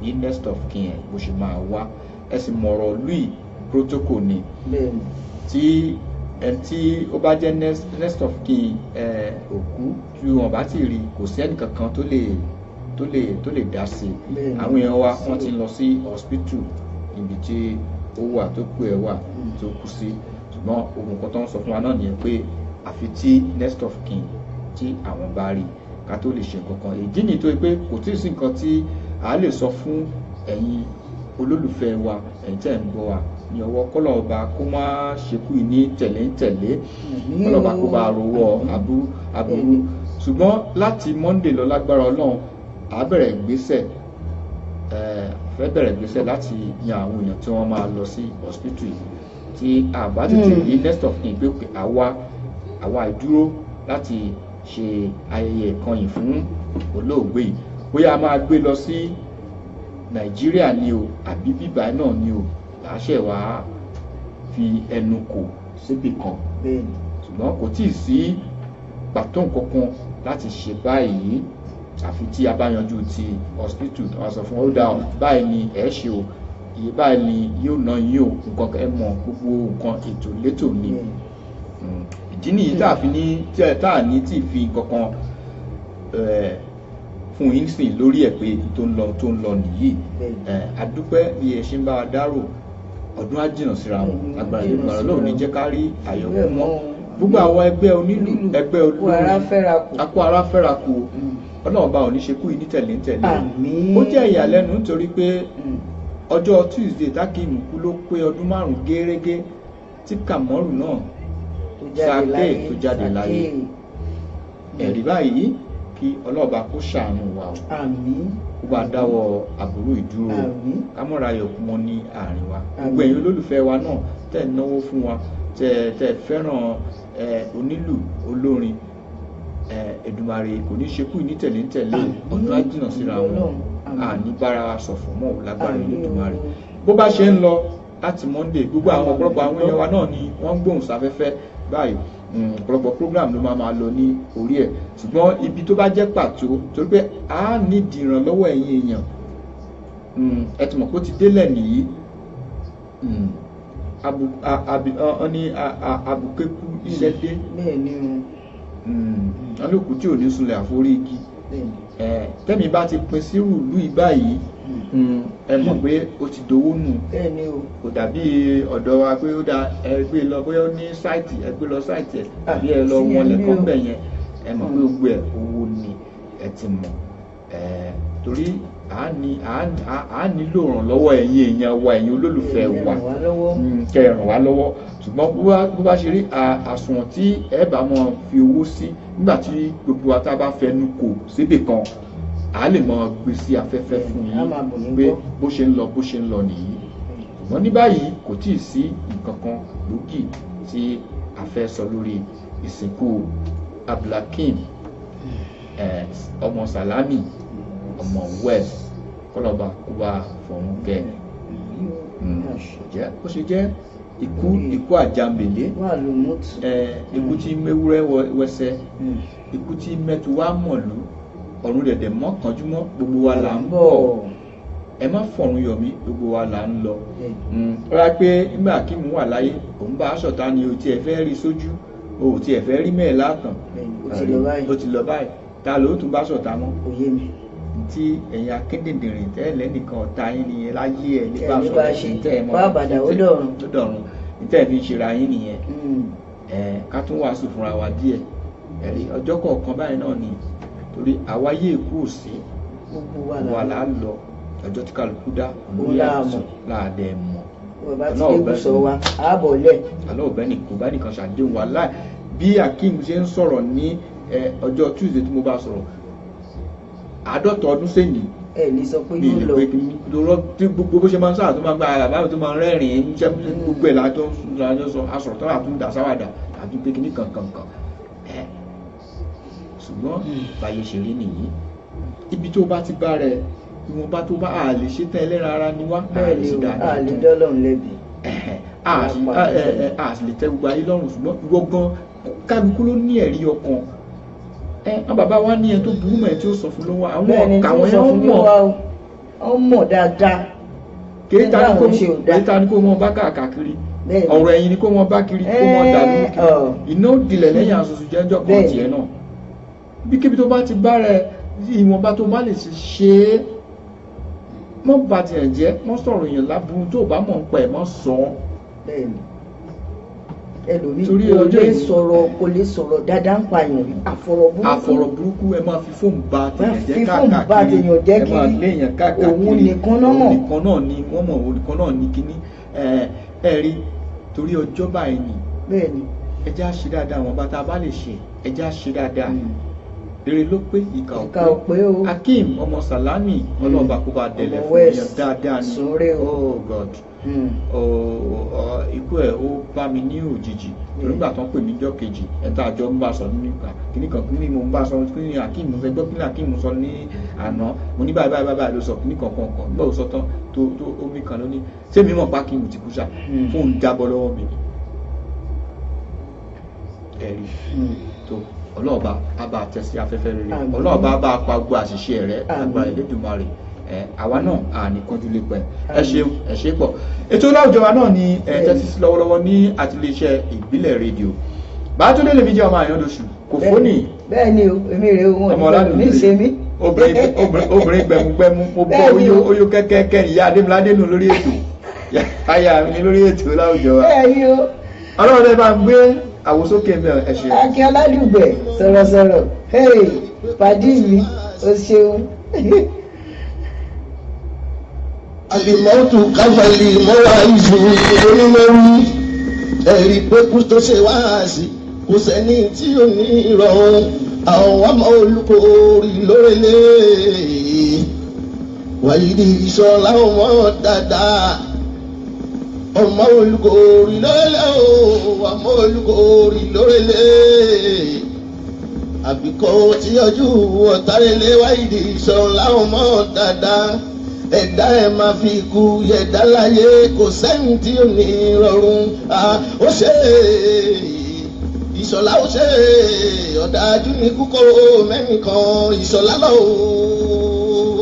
ní next of kin ẹ̀ bó ṣe máa wá ẹ sì mọ̀rọ̀ lùi protocol ni tí ẹni tí ó bá jẹ́ next of kin òkú tí wọ́n bá ti rí kò sí ẹnì kankan tó lè dá sí àwọn èèyàn wa wọ́n ti lọ sí hospital ibi tí ó wà tó kú ẹ̀ wà tó kú sí ṣùgbọ́n ohun kan tó ń sọ fún wa náà nìyẹn pé àfi tí next of kin tí àwọn bá rí ká tó lè ṣe nǹkan kan ìdí nìyí tó pé kò tí ì sí nǹkan tí a lè sọ fún ẹ̀yin olólùfẹ́ wa ẹ̀yin tẹ́ ń gbọ́ wa ní ọwọ́ kọ́lọ́ọ̀ba kó má ṣekú ní tẹ̀lé kọ́lọ́ọ̀ba kó bá rọwọ́ aburú ṣùgbọ́n láti Monday lọ lágbára Ọlọ́run a bẹ̀rẹ̀ ìgbésẹ̀ fẹ́ bẹ̀rẹ̀ gbèsè láti yan àwọn èèyàn tí wọ́n máa lọ sí hospital tí àbá tètè rí next of kin pé àwa ìdúró láti ṣe ayẹyẹ ìkànnì fún olóògbé yìí bóyá a máa gbé lọ sí Nàìjíríà ni o àbí bíbá náà ni o láṣẹ wàá fi ẹnu kò síbì kan ṣùgbọ́n kò tíì sí pàtó nǹkankan láti ṣe báyìí àfi tí a bá yanjú ti hospital wọ́n sọ fún ọ́dà báyìí ni ẹ̀ ṣe o iye báyìí ni yóò ná yín o nǹkan ẹ mọ̀ gbogbo nǹkan ètò létò ni ìdí nìyí tá a fi ní tá a ní tí fi kankan fún yín sìn lórí ẹ̀ pé tó ń lọ nìyí adúpẹ́ bí ẹ ṣe ń bá wa dárò ọdún á jìnnà síra wọn agbára ìgbàlódé lóò ní jẹ́ ká rí àyọ̀kú mọ́ gbogbo àwọn ẹgbẹ́ onílù ẹgbẹ́ olórin akó ara fẹ́ra kù ọlọ́run bá òní ṣe kú yìí ní tẹ̀lé ó jẹ́ ìyàlẹ́nu nítorí pé ọjọ́ Tuesday tákìmù kú ló pé ọdún 5 gẹ́rẹ́gẹ́ tí Kàmọ́rù náà Sàké tó jáde láyé ẹ̀rí báyìí kí ọlọ́ọ̀bá kó ṣàánú wa o kó bá dáwọ́ àbúrò ìdúró kámọ́ra yọ̀kú wọn ní àárín wa gbogbo ẹ̀yin olólùfẹ́ wa náà tẹ̀ náwó fún wa tẹ̀ fẹ́ràn onílù olórin Èdùmàrè kò ní ṣekú ní tẹ̀lé ọdún á jìnnà síra wọn àní bára wa sọ̀fọ̀ mọ́ lágbára Èdùmàrè bó bá ṣe ń lọ láti Monday gbogbo àwọn ọ̀pọ̀lọpọ̀ àwọn èèyàn wa náà ni wọ́n ń gbóhùn sáfẹ́fẹ́ báyìí ọ̀pọ̀lọpọ̀ program ló máa lọ ní orí ẹ̀ ṣùgbọ́n ibi tó bá jẹ́ pàtó torí pé a nídìí ìrànlọ́wọ́ ẹ̀yin èèyàn ẹ ti mọ̀ pé ó ti délẹ̀ nìyí abukeku iṣẹ́ dé alókù tí ò ní sunlẹ̀ àforí igi tẹ́mi bá ti pin sí rúùlù ìbáyìí ẹ mọ̀ pé ó ti dowó nù kò dàbí ọ̀dọ̀ wa pé ó dá ẹ gbé lọ bóyá ó ní sáìtì ẹ gbé lọ sáìtì ẹ àbí ẹ lọ wọn lẹ́kọ̀ọ́ bẹ̀ yẹn ẹ mọ̀ pé gbogbo ẹ̀ owó ni ẹ ti mọ̀ torí a nílò ìrànlọ́wọ́ ẹ̀yin èèyàn wa ẹ̀yin olólùfẹ́ wa kẹ́ ẹ ràn wá lọ́wọ́ ṣùgbọ́n bó bá ṣe rí àsùnwọ̀n tí ẹ bá mọ̀ fi owó sí nígbà tí gbogbo wa tá a bá fẹnu kò síbì kan a lè mọ̀ gbé sí afẹ́fẹ́ fún yín pé bó ṣe ń lọ nìyí ṣùgbọ́n ní báyìí kò tí ì sí nǹkan kan gbòógì tí a fẹ́ sọ lórí ìsìnkú Abdulhakeem ọmọ Salami ọmọ West kọlọba kúbà fọ̀hún kẹ ó ṣe jẹ́ ikú àjàmbèlé ikú tí mewúrẹ́ wẹsẹ̀ ikú tí mẹ́tu wá mọ̀lú ọ̀run dẹ̀dẹ̀ mọ́ kánjúmọ́ gbogbo wa là ń bọ̀ ẹ má fọ̀run yọ̀ mí gbogbo wa là ń lọ rárá pé nígbà Akeem wà láyé òun bá aṣọ ta ni o tiẹ̀ fẹ́ rí sójú o tiẹ̀ fẹ́ rí mẹ́ẹ̀ látàn o ti lọ báyìí ta ló tún bá aṣọ ta mọ́ tí ẹ̀yin akédèdèrìn tẹ́lẹ̀ nìkan ọ̀tá yín nìyẹn láyé ẹ̀ nípa sọ̀rọ̀ tẹ́ ẹ mọ́ ó dọ̀run tẹ́ ẹ fi ṣera yín nìyẹn ká tún wàásù fúnra wa díẹ̀ ẹ̀rí ọjọ́ kọ̀ọ̀kan báyìí náà ni torí àwa yé èkó òsè wa là á lọ ọjọ́ tí kálukú dá lórí àtúnṣe láàdẹ̀ mọ̀ ọlọ́ọ̀bẹ kò bá nìkan ṣàdéhùn wa láì bí Akeem ṣe ń sọ̀rọ̀ ní ọjọ́ Tuesday tí mo bá sọ̀rọ̀ 50 ọdún sẹ́yìn lè sọ pé yóò lọ tí gbogbo bó ṣe máa ń sáà tó máa gba ara báwo tó máa ń rẹ́rìn-ín ṣe gbogbo ẹ̀ lájọ́ sọ asọ̀rọ̀ tó àtún dà sáwàdà àti pé kíní kankan ṣùgbọ́n báyé ṣe rí nìyí ibi tó bá ti bá rẹ ìwọ̀nba tó bá a lè ṣe tán ẹlẹ́ran ara ni wá a lè ṣe dáadáa a lè dọ́lọ́run lẹ́bi a sì lè tẹ́ gbogbo ayé lọ́rùn ṣùgbọ́n ìwọ gan kálukú ló ní ẹ̀rí ọkàn àwọn bàbá wa ní ẹ tó burú mọ̀ ẹ tí ó sọ fún lọ́wọ́ àwọn ọ̀kà wọn wọ́n mọ̀ dáadáa kéèta ní kó mọ bá káàkiri ọ̀rọ̀ ẹ̀yìn ni kó mọ bá kiri kó mọ dàbí kiri iná òdìlẹ̀ lẹ́yìn àṣoṣù jẹ́jọ́ kan tiẹ̀ náà bí kébi tó bá ti bá rẹ ìwọ̀nba tó bá lè ṣe é mọ́ bá tiẹ̀ jẹ́ mọ́ sọ̀rọ̀ èèyàn láburú tó bá mọ̀ ń pa ẹ̀ mọ́ sọ ọ́ ẹlòmíì kò lè sọ̀rọ̀ dáadáa ń pa èèyàn àfọ̀rọ̀ burúkú ẹ máa fi fóònù bá tèèyàn jẹ́ káàkiri ẹ máa léèyàn káàkiri òun nìkan náà ni wọ́n mọ̀ òun nìkan náà ní kíní ẹ rí torí ọjọ́ báyìí ni ẹ jẹ́ á ṣe dáadáa wọn bá tá a bá lè ṣe ẹ jẹ́ á ṣe dáadáa rere ló pé ìkà ò pé o. Akeem ọmọ Salami ọlọ́ọ̀bá kó bá délẹ̀ Ọmọ fún West, yẹn dáadáa ni Sóre o. oh God ikú ẹ̀ ó bá mi ní òjijì nígbà tó ń pè mí jọ́ kejì ẹ̀ta àjọ ń bá sọ nípa kíní kan kíní mo ń bá sọ kíní Akeem fẹ́ gbọ́ kíní Akeem sọ ní àná mo ní báyìí ló sọ kíní kankan nígbà tó sọ tán tó omi kan ló ní ṣé mi mọ̀ pa Akeem ti kú ṣá fóun jábọ́ lọ́wọ́ mi ẹ̀rí tó ọlọ́ọ̀bá á bá tẹ̀sí afẹ́fẹ́ rere ọlọ́ọ̀bá á bá pa gbogbo àṣìṣe rẹ̀ agbára Elédùmarè àwa náà àníkanjú lè pẹ́ ẹ ṣe pọ̀ ètò láwùjọ wa náà ni tẹ́tí sí lọ́wọ́lọ́wọ́ ní àtiléeṣẹ́ ìbílẹ̀ rédíò Bàtúndé lèmi jẹ́ ọmọ àyàndóṣù kò fóní. bẹ́ẹ̀ ni o èmi rè o ọmọ ọládùn mi ṣe mí. obìnrin gbẹmugbẹmu mo bọ́ oyó kẹ́kẹ́kẹ́ ìyá adémiládé nù lórí ètò aya mi lórí ètò láwùjọ wa. bẹ́ẹ̀ ni o. ọlọ́run ẹ bá ń gbé àwòsókè mẹ́rin ẹ ṣe. Akin Ọládùgbẹ̀ sọ̀rọ̀sọ̀rọ̀ pàdí mi o ṣeun. Àlìmọ́tò káfàlì mọ́wá ìṣòro onímọ̀rú ẹ̀rí pé kú tó ṣe wá sí kò sẹ́ni tí ò ní ìrọ̀rùn àwọn ọmọ olùkórè lórèlé Wàyídì Ìṣọ̀lá ọmọ dáadáa ọmọ olùkórè lórèlé ọmọ olùkórè lórèlé àbíkọ́ tí ọjọ́ ọ̀tárẹ́lẹ̀ Wàyídì Ìṣọ̀lá ọmọ dáadáa ẹ̀dá ẹ̀ máa fi ikú yẹ̀dá láyé kò sẹ́yìn tí ò ní rọrùn ó ṣe Ìṣọ̀lá ó ṣe ọ̀dájú ní kúkọ́ mẹ́nìkan Ìṣọ̀lá lọ́wọ́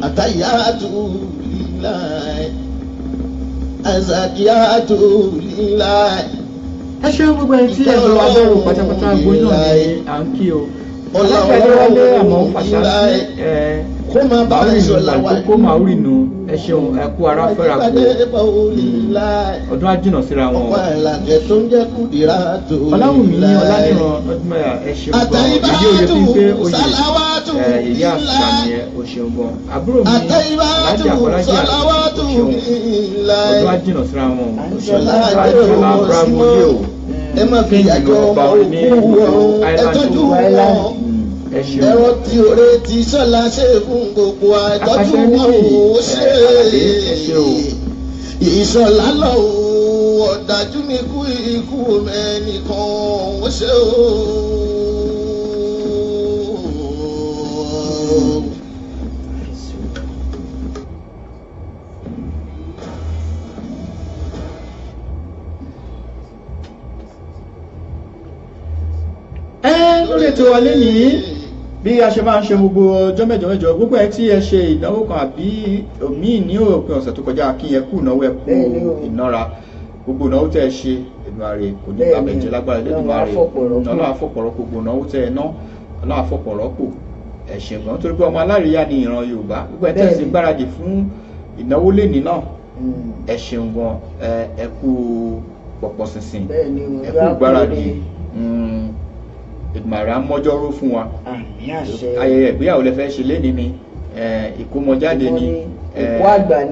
àtàyàtú líláì àzàkíyàtú líláì. ẹ ṣeun gbogbo ẹni tí ẹ lọ wá bẹ̀rù pátápátá gbóná ní à ń kí o. ọlọ́pàá àmọ́ fàṣásí kó máa bá Ìṣọ̀lá wá kó máa rí nu ẹ ṣeun ẹ kú ara fẹ́ra kú ọdún àjìnà síra wọn. Ọláwùmí Ọládìran ọdún mẹ́ra ẹ ṣeun gan èyí òye fi ń pé oyè èyí àṣàmì ẹ o ṣeun gan àbúrò mi Alájà Àfọlájà o ṣeun ọdún àjìnà síra wọn o ṣeun Ọlá bravo yé o ẹ má fi àjọ ọmọ òkú Island ẹ̀rọ tí oore ti Ṣọlá ṣe fún gbogbo àìtọ́jú wọn ò ṣe Ìṣọ̀lá lọ ọ̀dájú ní ikú mẹ́nìkan ó ṣe lórí ètò wa lẹ́yìn bí a ṣe máa ń ṣe gbogbo ọjọ́ mẹ́jọ gbogbo ẹ tí ẹ ṣe ìdánwò kan àbí òmíì ní òpin ọ̀sẹ̀ tó kọjá kí ẹ kú ìnáwó ẹ kú ìnára gbogbo ìnáwó tẹ ẹ ṣe Èdùmàrè kò ní bàbẹ̀jẹ́ lágbára Èdùmàrè Ọlọ́run àfọ̀pọ̀rọ̀pọ̀ gbogbo ìnáwó tẹ ẹ ná Ọlọ́run àfọ̀pọ̀rọ̀pọ̀ ẹ ṣé gan torí pé ọmọ aláríyá ni ìran Yorùbá gbogbo ẹ tẹ̀ sí gbáradì fún ìnáwó lẹ́nìí náà ẹ ṣeun gan ẹ kú pọ̀pọ̀ ṣinṣin ẹ kú gbáradì Èdùmàrè amọ́jọ́rò fún wa ayẹyẹ ìgbéyàwó lẹ fẹ́ ṣe léni ni ìkómọjáde ni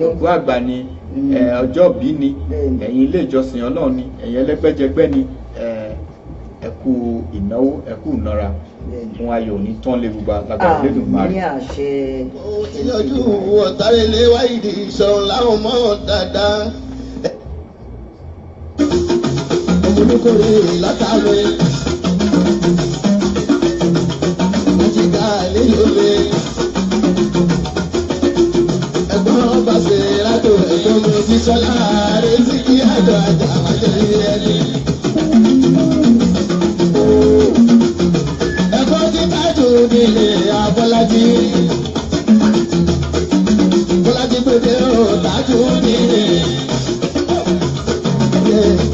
òkú àgbà ni ọjọ́ bí ni ẹ̀yin ilé ìjọsìn Ọlọ́run ni ẹ̀yin ẹlẹ́gbẹ́jẹgbẹ́ ni ẹ kú ìnáwó ẹ kú ìnára fún ayọ̀ ní tán lè gbogbo àgbàgbà Elédùmarè. ìyọjú ọ̀tárẹ́lẹ̀ Wàyídì Ìṣọ̀lá ọmọ dáadáa ọmọ olùkórè látàwé. Ẹ̀gbọ́n bá ṣe látò ẹ̀gbọ́n mi ti Ṣọlá rẹ̀ sí kí àjọ àjà àjọ ẹni. Ẹ̀gbọ́n ti tájù nílé Abọ́lájí. Bọ́lájí pépé ó tájù nílé.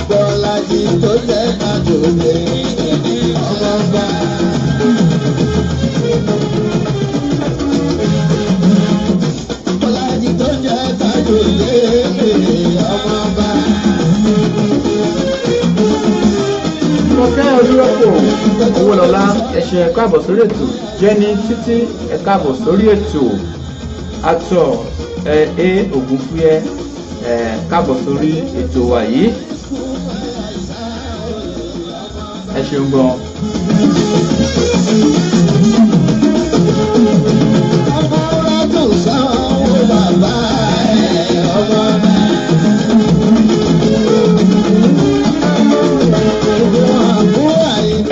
Bọ́lájí tó jẹ́ tájù nílé ọmọ ọba. Mọ̀kẹ́ Olúrọ́pọ̀ Owólọlá ẹ̀ṣẹ̀ ẹ̀kọ́ àbọ̀ sórí ètò Jẹ́ni Títí ẹ̀ka àbọ̀ sórí ètò Àtọ̀ Ògúnfúyẹ́ káàbọ̀ sórí ètò wa yìí. ẹ ṣeun gan.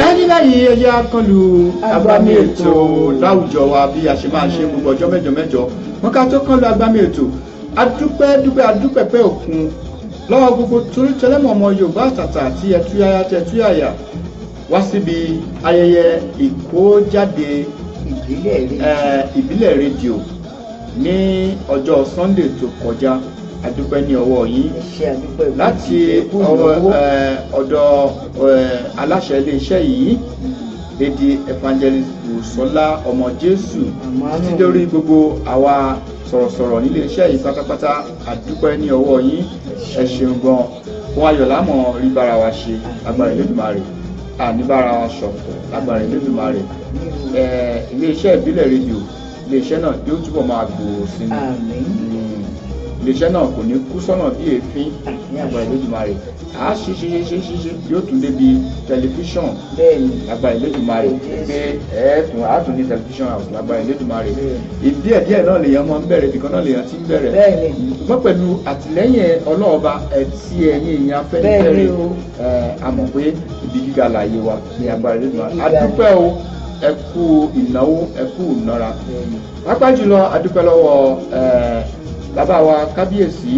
ẹni báyìí ẹyẹ akọlù agbami ètò láwùjọ wa bí a ṣe máa ṣe gbogbo ọjọ́ mẹ́jọ wọn ká tó kọlù agbami ètò adúpẹ́ pẹ́ òkun lọ́wọ́ gbogbo torí tẹlẹ́mọ̀ ọmọ Yorùbá àtàtà àti ẹtúyàyà wá síbi ayẹyẹ ìkójáde ìbílẹ̀ rédíò ní ọjọ́ Sunday tó kọjá. Adúpẹ́ ní ọwọ́ yín láti ọ̀dọ̀ aláṣẹ iléeṣẹ́ yìí Lady Evangelist Bùsọ́lá ọmọ Jésù títí dórí gbogbo àwa sọ̀rọ̀sọ̀rọ̀ nílé iṣẹ́ yìí pátápátá. Adúpẹ́ ní ọwọ́ yín, ẹ ṣeun gan. Fún ayọ̀ lámọ̀ rí bára wa ṣe lágbára Elédùmarè, àní bára wa ṣọ̀fọ̀ lágbára Elédùmarè. Iléeṣẹ́ ìbílẹ̀ rédíò, iléeṣẹ́ náà yóò túbọ̀ máa gbòòrò sí i. Iléeṣẹ́ náà kò ní kú sọ́nà bí èéfín lágbára Elédùmarè. A ṣe yóò tún débi tẹlifíṣọ̀n lágbára Elédùmarè pé ẹ̀ẹ́tún àátún ní tẹlifíṣọ̀n house lágbára Elédùmarè. Díẹ̀ náà lèèyàn máa ń bẹ̀rẹ̀ ibìkan náà lèèyàn ti ń bẹ̀rẹ̀. Ṣùgbọ́n pẹ̀lú àtìlẹ́yìn ọlọ́ọ̀ba tí ẹ̀yin èèyàn fẹ́ bẹ̀rẹ̀ a mọ̀ pé ibi gíga láàyè wa ní lágbára Elédùmarè. Adúpẹ́ o, ẹ kú ìnáwó, ẹ kú ìnára. Pàápàá jùlọ adúpẹ́ lọ́wọ́ bàbá wa kábíyèsí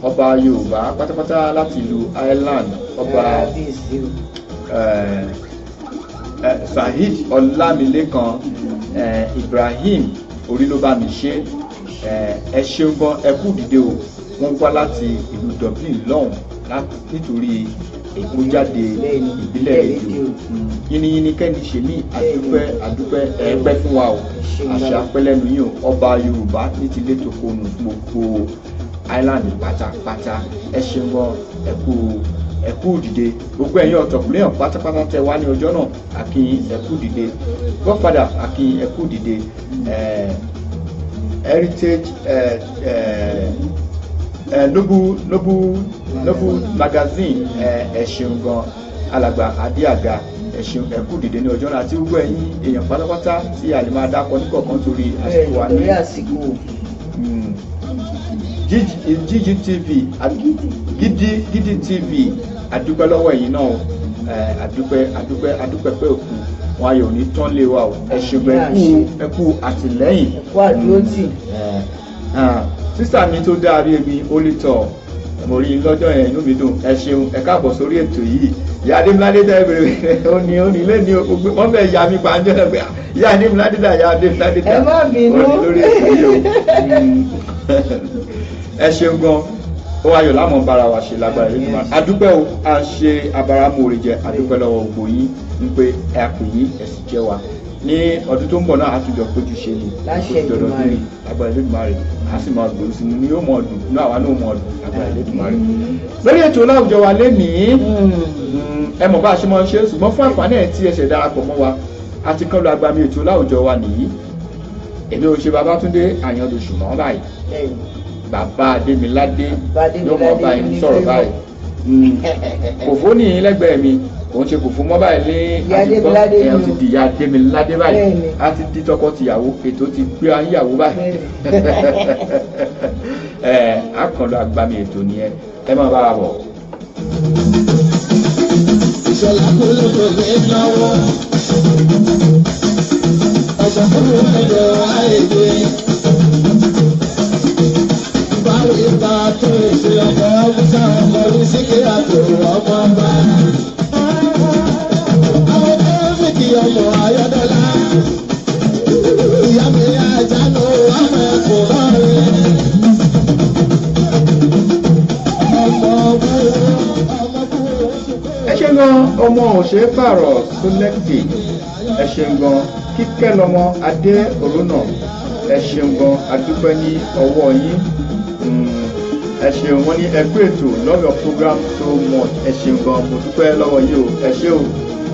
ọba Yorùbá pátápátá láti ìlú Ireland, ọba Saheed Ọlámilékan Ibrahim Orílóbámiṣé. Ẹ ṣeun gan, ẹ kú dìde o. Wọ́n wá láti ìlú Dublin lọ́hùn nítorí ìkójáde ìbílẹ̀ rédíò. Yínníyínní kẹ́ni ṣe ní àdúpẹ́ ẹ̀ẹ́pẹ́ fún wa o. Àṣà pẹ́lẹ́nu yìí o, ọba Yorùbá ní ti lé tó kónú gbogbo Ireland pátápátá. Ẹ ṣeun gan, ẹ kú dìde. Gbogbo ẹ̀yin ọ̀tọ̀kùnrin pátápátá tẹ wá ní ọjọ́ náà, àkíyín ẹ kú dìde. Godfather àkíyín ẹ kú dìde. Heritage Noble magazine ẹ ṣeun gan. Alàgbà Adéàga ẹ ṣeun, ẹ kú dìde ní ọjọ́ náà, àti gbogbo ẹ̀yin èèyàn pátápátá tí a lè máa dákọ níkọ̀ọ̀kan torí àsìkò wa ní GGTV Gidi TV. Adúpẹ́ lọ́wọ́ ẹ̀yin náà, adúpẹ́ pé òkú wọn ayọ̀ ní tán lé wa o. ẹ ṣeun, ẹ kú àtìlẹ́yìn, ẹ kú àdúrótì. sísà mi tó dárí èmi Olítọ̀, mo rí lọ́jọ́ yẹn, inú mi dùn. Ẹ ṣeun, ẹ káàbọ̀ sórí ètò yìí. Ìyá Adémiládé tẹ́ bèrè ó ní lẹ́ni ogbe wọ́n fẹ́ ya mi pa ń jẹ́ pé ìyá Adémiládé dà, ìyá Adémiládé dà. Ẹ má bínú. Ó ní lórí ètò yìí o. Ẹ ṣeun gan, ó ayọ̀ láwọn bára wa ṣe lágbára lẹ́nu wa. Adúpẹ́ o, a ṣe abáramóore jẹ. Adúpẹ́ lọ́wọ́ gbogbo yín ń pé ẹ pè yín ẹ sì jẹ́ wa. Ní ọdún tó ń bọ̀ náà àtúnjọ péjú ṣe ni láṣẹ Èdùmàrè lágbára Elédùmarè. A sì máa gbòòrò sí ni yóò mọ̀ ọdún inú àwa náà mọ̀ ọdún lágbára Elédùmarè. Lórí ètò láwùjọ wa lénìí, ẹ mọ̀ bá a ṣe máa ń ṣe, ṣùgbọ́n fún àǹfààní ẹ̀ tí ẹsẹ̀ darapọ̀ mọ́ wa, a ti kán lọ agbami ètò láwùjọ wa nìyí. Èmi ò ṣe Babátúndé Àyàndòṣù mọ́ báyìí, bàbá Adémiládé ló mọ̀ báyìí sọ̀rọ̀ báyìí. Kòfó ní lẹ́gbẹ̀ẹ́ mi, òun ṣe kòfó mọ́ báyìí lé àtìgbọ́ ẹ̀yàn ti di ìyá Adémiládé báyìí, a ti di tọkọ-tìyàwó, ètò ti gbé ayéyàwó báyìí. A kàn lọ agbami ètò nìyẹn, ẹ máa bá wa bọ̀. Ìṣọ̀lá kò ló kò gbé náwó. Ọ̀sán tó ló mẹ́jọ àìgbé. Báwo ìgbà tó èsì ọkọ̀ ọ̀bùsà ọkọ̀ ní síkè àtò ọkọ̀ ọba. Àwọn tó ń fi kí ọmọ Ayọ̀dọ́lá. Ìyá mi àjánù àwọn ẹ̀kọ́ lọ́rẹ̀. Ẹ ṣe gan, ọmọ òṣèré pààrọ̀ Sólẹ́tì. Ẹ ṣeun gan, Kíkẹ́ lọmọ Adé Òrónà. Ẹ ṣeun gan, adúpẹ́ ní ọwọ́ yín. Ẹ ṣeun, wọ́n ní ẹgbẹ́ ètò love your program so much. Ẹ ṣeun gan, mo dúpẹ́ lọ́wọ́ yín o. Ẹ ṣé o,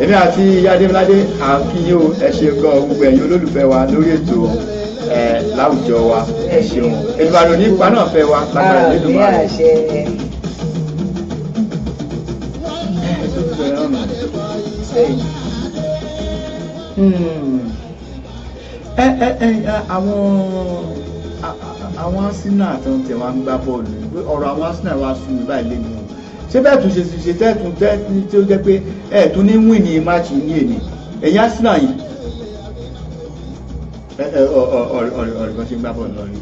èmi àti ìyá Adémiládé à ń kí yín o. Ẹ ṣeun gan, gbogbo ẹ̀yin olólùfẹ́ wa lórí ètò láwùjọ wa. Ẹ ṣeun, Èdùmàrè ní ipa náà fẹ́ wa lágbára Elédùmarè. bẹ́ẹ̀ àwọn Arsenal tó ń tẹ̀ wá ń gbá bọ́ọ̀lù ọ̀rọ̀ àwọn Arsenal wá sùn mí báyìí lé nínú ṣé bẹ́ẹ̀ tún ṣe tẹ́tún tí ó jẹ́ pé ẹ̀ tún ní win ní máàcì ní èdè ẹ̀yìn Arsenal yìí ọ̀rẹ́ kan ṣe ń gbá bọ́ọ̀lù lọ́rí.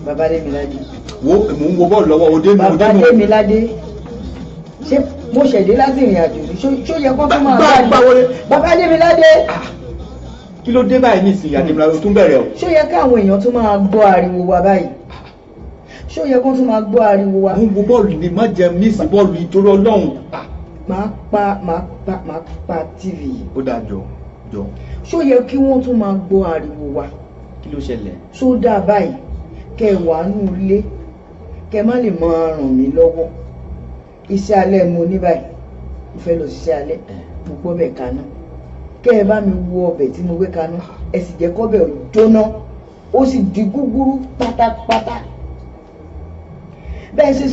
Babadémiládé wo mò ń wo bọ́ọ̀lù lọ́wọ́ òde mi. Babadémiládé ṣé mo ṣẹ̀dé láti ìrìn àjò ní ṣó yẹ kó tún máa gbá wọlé. Babadémiládé kí ló dé báyìí ní ìsìn Adémiládé tún bẹ̀rẹ̀ o. ṣó yẹ káwọn èèyàn tún máa gbọ́ ariwo wa báyìí ṣó yẹ kó tún máa gbọ́ ariwo wa. mo ń wo bọ́ọ̀lù ni má jẹ mísì bọ́ọ̀lù ìtorí Ọlọ́run. máa pa TV yìí. ó dáa jọ. ṣó yẹ kí wọ́n tún máa gbọ́ ariwo wa. kí ló ṣẹlẹ̀. ṣó dáa báyìí kẹ́ ẹ wà nù ilé kẹ́ ẹ má lè máa ràn mí lọ́wọ́ iṣẹ́ alẹ́ mo ní báyìí mo fẹ́ lọ ṣiṣẹ́ alẹ́ mo gbọ́ bẹ̀ kaná kẹ́ ẹ bá mi wo ọbẹ̀ tí mo gbé kaná ẹ sì jẹ́ kọ́bẹ̀ jóná ó sì di gúgúrú pátápátá bẹ́ẹ̀ ṣe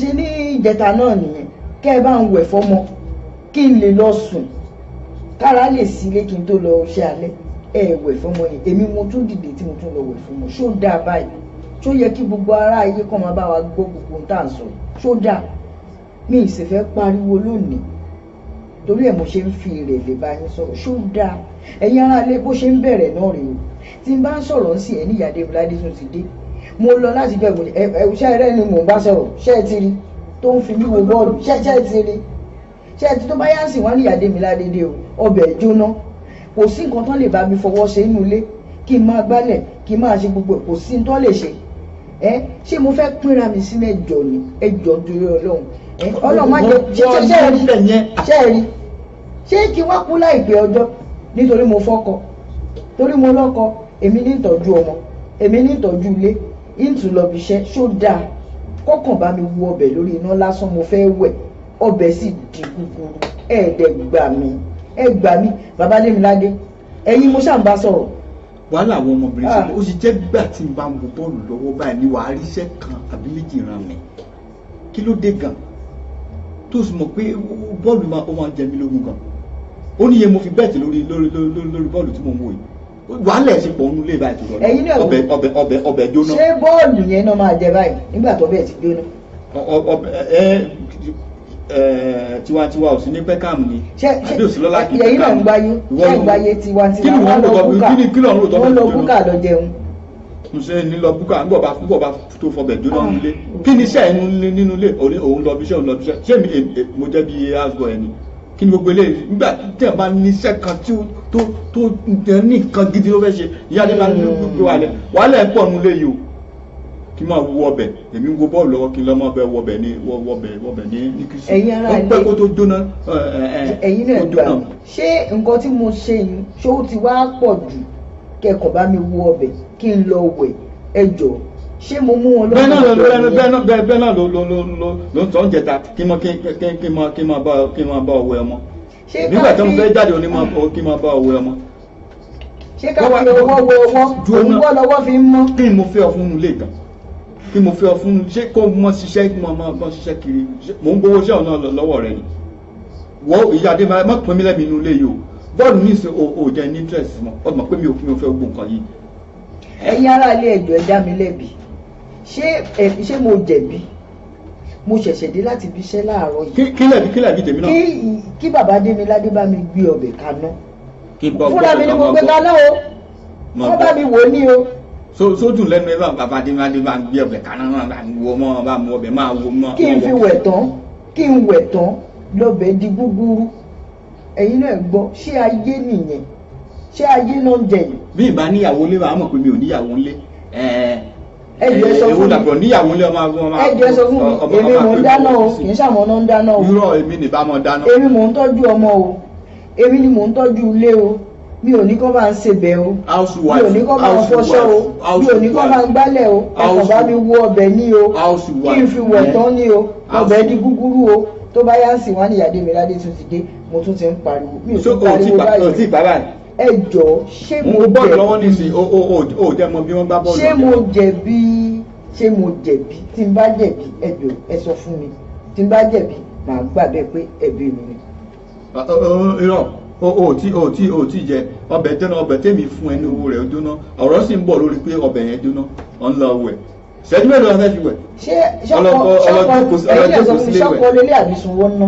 ṣe ní ìjẹta náà nìyẹn kẹ́ ẹ bá ń wẹ̀ fọ́mọ kí n lè lọ sùn kára lè sílé kí n tó lọ ṣe alẹ́ ẹ wẹ̀ fọ́mọ yẹn èmi mo tún dìde tí mo tún lọ wẹ̀ fọ́mọ ṣó dáa báyìí ṣó yẹ kí gbogbo ará ayé kọ́ máa bá wa gbọ́ gbogbo ohun tá à ń sọ ṣó dáa mi ì sì fẹ́ pariwo lónìí torí ẹ̀ mo ṣe ń fi ìrẹ̀lẹ̀ bá yín sọ̀rọ̀ ṣó dáa ẹ̀yin ará ilé bó ṣe ń bẹ̀rẹ̀ náà rèé o tí n bá ń sọ̀rọ̀ sí ẹ̀ ní ìyá Adémiládé tún ti dé mo lọ láti jẹ́ ìwòye ṣẹ́ rẹ́ ni mò ń bá sọ̀rọ̀ ṣẹ́ ẹ ti rí tó ń fi mí wo bọ́ọ̀lù ṣẹ́ ẹ ti rí ṣẹ́ ẹ ti tó bá yá sí wọn ní ìyá Adémiládé dé o ọbẹ̀ jóná kò sí nǹkan tán lè bá mi fọwọ́ ṣe inú ilé kí n máa gbálẹ̀ kí n máa ṣe gbogbo kò sí n tán lè ṣe ṣé mo fẹ́ pínra mi sí mẹ́jọ ni ẹjọ́ nítorí Ọlọ́run Ọlọ́run má jẹ ṣe rí ṣé kí wọ́n kú láìpẹ́ ọjọ́ nítorí mo fọ́kọ torí mo lọ́kọ èmi ní ìtọ́jú ọmọ èmi ní ìtọ́jú ilé ìtùlọ́bì iṣẹ́ ṣó dáa kọ́kàn bá mi wo ọbẹ̀ lórí iná lásán mo fẹ́ wẹ̀ ọbẹ̀ sì di kúkúrú gbà mí Babadémiládé ẹ̀yin mo ṣàǹbá sọ̀rọ̀. wàhálà àwọn ọmọbìnrin ṣe ó sì jẹ́ gbà tí n bá ń wo bọ́ọ̀lù lọ́wọ́ báyìí ni wàá ríṣẹ́ kan àbí méjì ràn mí kí ló dé gan tó sì mọ̀ pé bọ́ọ̀lù ó máa ń jẹ mí lógún gan ó níye mo fi bẹ́ẹ̀tì lórí bọ́ọ̀lù tí mo ń wò yìí wàhálà ẹ̀ ṣe pọ̀ nínú ilé báyìí tó lọ ẹ̀yin náà ọbẹ̀ jóná. ṣé bọ́ọ̀lù yẹn náà máa jẹ báyìí nígbà tó bẹ́ẹ̀ ti jóná. tiwantiwa ò sí ní Beckham ni àbí òsì lọ́la kì í ẹ̀yin náà ń gbáyé tiwantiwa wọ́n lọ búkà lọ jẹun. ṣe ní lọ búkà ńgbọ̀ bá tó fọbẹ̀ jóná nílé kí ni iṣẹ́ nínú ilé òun lọ bí iṣẹ́ òun lọ bí iṣẹ́ ṣé mo jẹ́ bí houseboy ẹni kí ni gbogbo eléyìí nígbà tí ẹ bá ní iṣẹ́ kan tó ní nǹkan gidi ló fẹ́ ṣe ìyá adé bá ní gbogbo wàhálà ẹ̀ pọ̀ nílé yìí o kí n máa wo ọbẹ̀ èmi ń wo bọ́ọ̀lù lọ́wọ́ kí n lọ́ mọ́ bẹ́ẹ̀ wọbẹ̀ ní kìsì ó pẹ́ kó tó jóná ẹ̀yin náà gbà ṣé nǹkan tí mo ṣe yìí ṣé ó ti wá pọ̀ jù kẹ́kọ̀ọ́ bá mi wo ọbẹ̀ kí n lọ wẹ̀ ẹ jọ̀ọ́ ṣé mo mú wọn lọ́wọ́. bẹ́ẹ̀ náà ló ń tọ́ ń jẹta kí n máa bá ọwọ́ ọmọ nígbà tí mo fẹ́ jáde kí n máa bá ọwọ́ ọmọ. ṣé ká fi ọwọ́ wo ọwọ́ òun wọ́ lọ́wọ́ fi ń mọ́. kí ni mo fẹ́ ọ fún un lè gan kí mo fẹ́ ọ fún un ṣé kó mọ ṣiṣẹ́ kí mo máa ṣiṣẹ́ kiri mò ń gbowó iṣẹ́ ọ̀nà lọ́wọ́ rẹ ni wọ́n ìyá adé má pín mi lẹ́bi inú ilé yìí o bọ́ọ̀lù ní ìsìn ò jẹ́ ní interest mọ́ ọ mọ̀ pé mi ò fẹ́ gbogbo nǹkan yìí. ẹ̀yin ará ilé ẹjọ́ ẹ dá mi lẹ́bi ṣé mo jẹ̀bi mo ṣẹ̀ṣẹ̀ dé láti ibi iṣẹ́ láàárọ̀ yìí. kí lẹ̀bi tèmi náà. kí Babadémiládé bá mi gbé ọbẹ̀ kaná. fúnra mi ni mo gbé kaná o wọ́n bá mi wò ó ní o. sódùn lẹ́nu ẹ bá Babadémiládé bá ń gbé ọbẹ̀ kaná náà bá ń wo mọ́ bá mu ọbẹ̀ máa wo mọ́. kí n fi wẹ̀ tán lọ́bẹ̀ di gúgúrú ẹ̀yin náà gbọ́ ṣé ayé nìyẹn ṣé ayé náà ń jẹ yìí. bí ìbá níyàwó lé wa mọ̀ pé mi ò níyàwó lé ẹjọ sọ fún mi ẹjọ sọ fún mi èmi mò ń dáná o kì í ṣàwọn náà ń dáná o. irọ́ èmi ní bá mọ dáná. èmi mò ń tọ́jú ọmọ o èmi ni mò ń tọ́jú ilé o mi ò ní kọ́ máa ń sebẹ̀ o mi ò ní kọ́ máa ń fọṣọ o mi ò ní kọ́ máa ń gbálẹ̀ o ẹ̀kọ́ bá mi wo ọbẹ̀ ní o kí n fi wẹ̀ tán ní o ọbẹ̀ di gúgúrú o tó bá yá ń sìn wá ní Ìyá Adémiládé tún ti dé mo tún ti ń pariwo mi ò tún pariwo báyìí ẹ jọ̀ọ́ ṣé mo jẹ̀bi bọ́ọ̀lù lọ́wọ́ nísìnyí ó jẹ́ mọ bí wọ́n gbá bọ́ọ̀lù. ṣé mo jẹ̀bi tí n bá jẹ̀bi ẹ jọ̀ọ́ ẹ sọ fún mi tí n bá jẹ̀bi màá gbà bẹ́ẹ̀ pé ẹ̀bi mi ni irọ́ o tí jẹ ọbẹ̀ jóná, ọbẹ̀ tèmi fún ẹni owó rẹ̀ jóná, ọ̀rọ̀ sì ń bọ̀ lórí pé ọbẹ̀ yẹn jóná ọ̀n lọ wẹ̀ ṣẹ́jú mélòó la fẹ́ fi wẹ̀. ṣé ṣọkọ lélẹ̀ àbí sunwó ná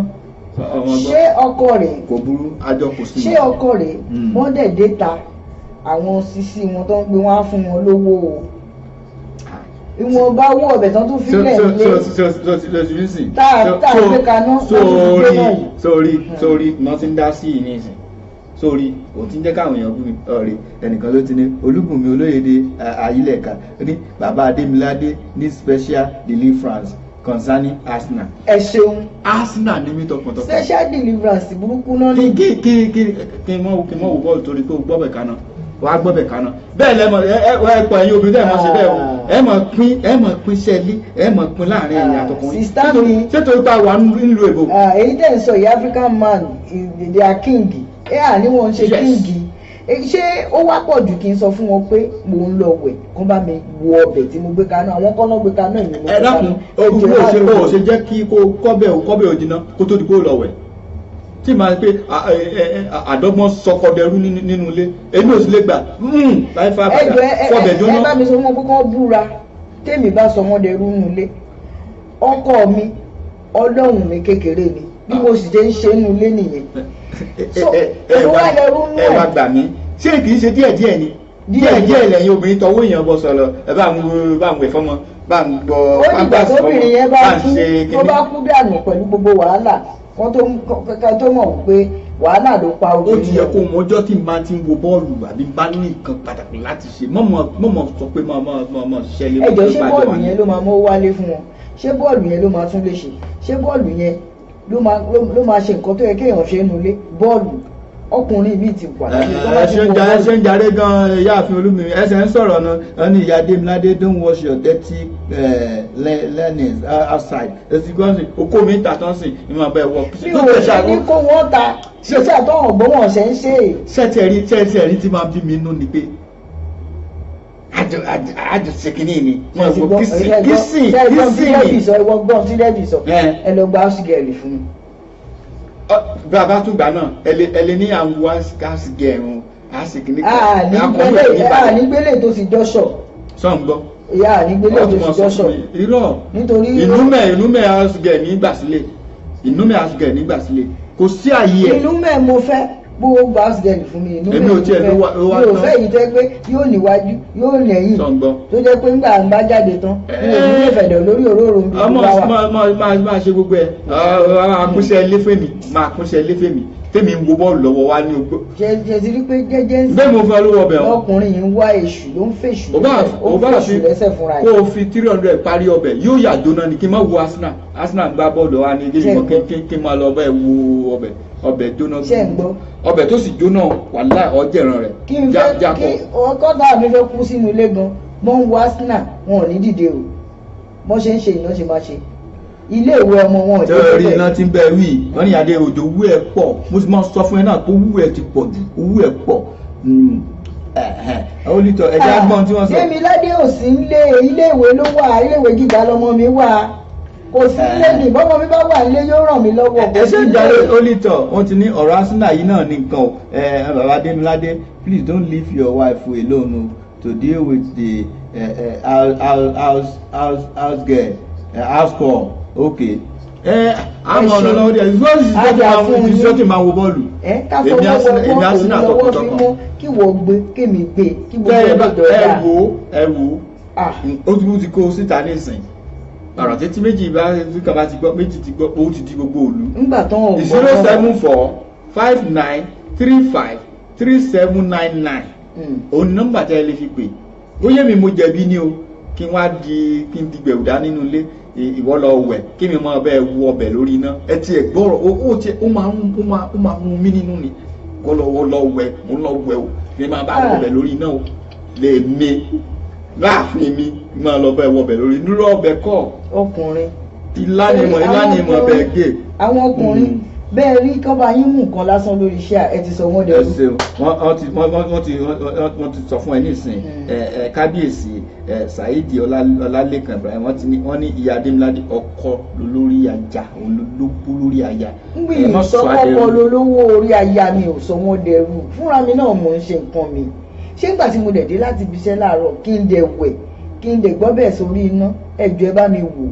ṣé ọkọ rẹ̀ kò burú àjọ kò sí. ṣé ọkọ rẹ̀ wọ́n dẹ̀ dé ta àwọn sisi wọn tó ń gbé wọn á fún wọn lówó o ìwọ̀n bá owó ọbẹ̀ tán tún fílẹ̀ nílé tá a gbé kaná sórí iná tí ń dá sí ìní ìsìn sórí òun ti ń jẹ́ káwọn èèyàn bú mi ọ̀rẹ́ ẹnìkan ló ti ní Olúbùnmi Olóyèdè Ayílẹ̀ka ní bàbá Adémiládé ní special deliverance concerning Arsenal. ẹ ṣeun Arsenal ní mi tọkàntọkàn. special deliverance burúkú náà ní. kí n mọ̀ wò bọ́ọ̀lù torí pé o gbọ́ bẹ̀ kaná wàá gbọ́ bẹ̀ kaná bẹ́ẹ̀ lẹ́mọ̀ ẹ pọ̀ ẹ̀yin obìnrin ẹ̀ máa ṣe bẹ́ẹ̀ o ẹ mọ̀ pín sẹ́ẹ̀lì ẹ mọ̀ pín láàrin ẹ̀yin àtọkùnrin. sista mi ṣé torí pa wà nílùú èbò. èyí tẹ̀ ń sọ yìí African man they are king ní wọ́n ń ṣe king ṣé ó wá pọ̀ jù kí n sọ fún wọn pé mò ń lọ wẹ̀ kán bá mi wo ọbẹ̀ tí mo gbé kaná àwọn kọ́nà gbé kaná ìyẹn mo gbé kaná. ẹ dákun o ṣe jẹ́ kí kọ́bẹ̀ òjìnà kó tó di kó lọ wẹ̀ tí màá pé àdọ́gbọ́n sọkọdẹrú nínú ilé èmi ò sì lè gbà láì fà bàdà fọbẹ̀ jóná. ẹ bá mi sọ fún wọn pé kán búra tèmi bá sọ wọn dẹrú nínú ilé ọkọ mi ọlọ́run mi kékeré ni bí mo sì ṣe ń ṣe nínú ilé nìyẹn. ẹ wá gbà mí ṣé kì í ṣe díẹ̀díẹ̀ ni díẹ̀díẹ̀ lẹ́yìn obìnrin tọwọ́ èèyàn bọ́ sọ̀rọ̀ ẹ bá ń wẹ̀ fọ́mọ bá ń gbọ́ pápá sí fọ́mọ bá ń ṣe kíní. ó bá kú dànù pẹ̀lú gbogbo wàhálà wọ́n tó mọ̀ pé wàhálà ló pa obìnrin. ó ti yẹ kó mọjọ́ tí n bá ti ń wo bọ́ọ̀lù àbí bá ní nǹkan pàtàkì láti ṣe mọ̀mọ́ sọ pé mọ̀ ṣẹlẹ̀. ẹjọ́ ṣé bọ́ọ̀lù yẹn ló máa mọ́ wálé fún wọn ṣé bọ́ọ̀lù yẹn ló máa tún lè ṣe ṣé bọ́ọ̀lù yẹn ló máa ṣe nǹkan tó yẹ kéèyàn ṣe nulẹ̀ bọ́ọ̀lù ọkùnrin mi ti wà láti ṣe ń jàre gan Ìyáàfin Olúmi ẹsẹ̀ ń sọ̀rọ̀ náà ní ìyá Adémiládé don't wash your dirty linens outside ẹsì gọ́sìn okó mi ń tà tán sí ìmọ̀ bẹ́ẹ̀ wọ. bí o ṣe ní kó wọ́n ta ṣíṣe àtọ́wọ̀n gbọ́ wọn ṣe ń ṣe. ṣẹ́ẹ̀tì tí máa bí mi nú ni pé àjọṣe kìíní ni wọn kò kìsìn ni. ìwọ gbọ́n tí dẹ́bì sọ ẹ lọ gba ọ̀sìgẹ̀rì fún mi. bàbá tún gbà náà ẹlẹ ní àwọn àsìgẹ̀rùn àsìkìní kan. nígbélé tó ti dọ́ṣọ̀. sọ̀n gbọ́. ìyá nígbélé tó ti dọ́ṣọ̀. irọ́ nítorí ìnúmẹ̀ àsìgẹ̀ nígbà sílẹ̀ ìnúmẹ̀ àsìgẹ̀ nígbà sílẹ̀ kò sí àyè ẹ̀. ìnúmẹ̀ mo fẹ́ gbogbo gba ọ̀sìgẹ̀rì fún mi èmi ò tiẹ̀ ló wá mi ò fẹ́ yìí tẹ́ pé yóò níwájú yóò lẹ́yìn tó jẹ́ pé ńgbà ń bá jáde tán mi ò ní ìfẹ̀dọ̀ lórí òróró mi. máa ṣe gbogbo ẹ̀ àkúnṣe ẹlẹ́fẹ̀mí máa kúnṣe ẹlẹ́fẹ̀mí tèmi ń wo bọ́ọ̀lù lọ́wọ́ wá ní ogbó. ṣe ti rí pé jẹ́jẹ́ ń bẹ́ẹ̀ mo fẹ́ lówó ọbẹ̀ wọn. ọkùnrin yìí ń wá èṣù ló ń fèṣù lẹ́sẹ̀ fúnra yìí. kó o fi 300 parí ọbẹ̀ yóò yà jóná ni kí n má wo Arsenal gbá bọ́ọ̀lù wa ní kí n má lọ bẹ́ẹ̀ wo ọbẹ̀ jóná. ṣé ń gbọ́. ọbẹ̀ tó sì jóná wàhálà ọjẹ̀ràn rẹ̀. kí n fẹ́ kí ọkọ̀dà mi fẹ́ kú sínú ilé gan mọ́ ń wo Arsenal wọn ò ní dìde o bọ́ ṣe ń ṣe iná ṣe máa ṣe ilé ìwé ọmọ wọn ò dé bẹ́ẹ̀. tẹ́lẹ̀ iná ti ń bẹ wí wọ́n ní adé òjò owó ẹ̀ pọ̀ mo sì máa sọ fún ẹ náà tó owó ẹ̀ ti pọ̀ jù owó ẹ̀ pọ̀ olùtọ̀ ẹ̀jẹ̀ agbọ́n tí wọ́n sọ. Adémiládé ò sí ilé ìwé ló wà ilé ìwé gíga lọmọ mi wà kò sí ilé ní bọ́mọ mi bá wà nílé yóò ràn mí lọ́wọ́. ẹsẹ̀ ìjàre olùtọ̀ wọ́n ti ní ọ̀rọ̀ Arsenal yìí náà ní nǹkan o bàbá Adémiládé please don't leave your wife alone to deal with the house call okay. àmọ́ ọ̀nà lọ́wọ́ díẹ̀ ìṣọ́ tí máa wo bọ́ọ̀lù èmi Arsenal tọkàntọkàn. kí wọ́n gbé kémi gbé kí gbogbo ẹ̀ lọ́dọ̀ ẹ wo ó ti kó síta nísìn ọ̀rọ̀ títí méjì bá kan bá ti gbọ́ méjì ti gbọ́ ó ti di gbogbo òlu. ńgbà tán ò gbọ́ 07459353799 òun nọ́mbà tẹ́ ẹ lè fi pè ó yẹ mi mo jẹ̀bi ni o kí n di gbẹ̀wò dá nínú ilé ìwọ lọ wẹ̀ kí mi máa bẹ́ẹ̀ wọ ọbẹ̀ lórí iná ẹ ti ẹ̀ gbọ́rọ̀ ó máa mú mi nínú ni kó lọ wẹ̀ mo lọ wẹ̀ o kí mi máa bá wọ ọbẹ̀ lórí iná o lè mi láàfin mi máa lọ bẹ́ẹ̀ wọ ọbẹ̀ lórí nírọ̀ ọbẹ̀ kọ́ ọkùnrin ìlànìmọ̀ bẹ́ẹ̀ gé. àwọn ọkùnrin bẹ́ẹ̀ rí kán bá yín mú nǹkan lásán lórí iṣẹ́ ẹ ti sọ wọ́n ẹ dẹrú. ṣeun wọ́n ti sọ fún ẹ nísìn kábíyèsí Saidi Ọlálékan Ibrahim wọ́n ní ìyá Adémiládé ọkọ lórí ajá olólógbó lórí aya. ń gbìyànjú sọ́kọ́kọ́ lólówó orí aya mi ò sọ wọ́n dẹrú fúnra mi náà mò ń ṣe nǹkan mi ṣé nígbà tí mo dẹ̀ dé láti ibi iṣẹ́ láàárọ̀ kí n dẹ̀ wẹ̀ kí n dẹ̀ gbọ́ bẹ́ẹ̀ sórí iná ẹ̀jọ̀ ẹ bá mi wò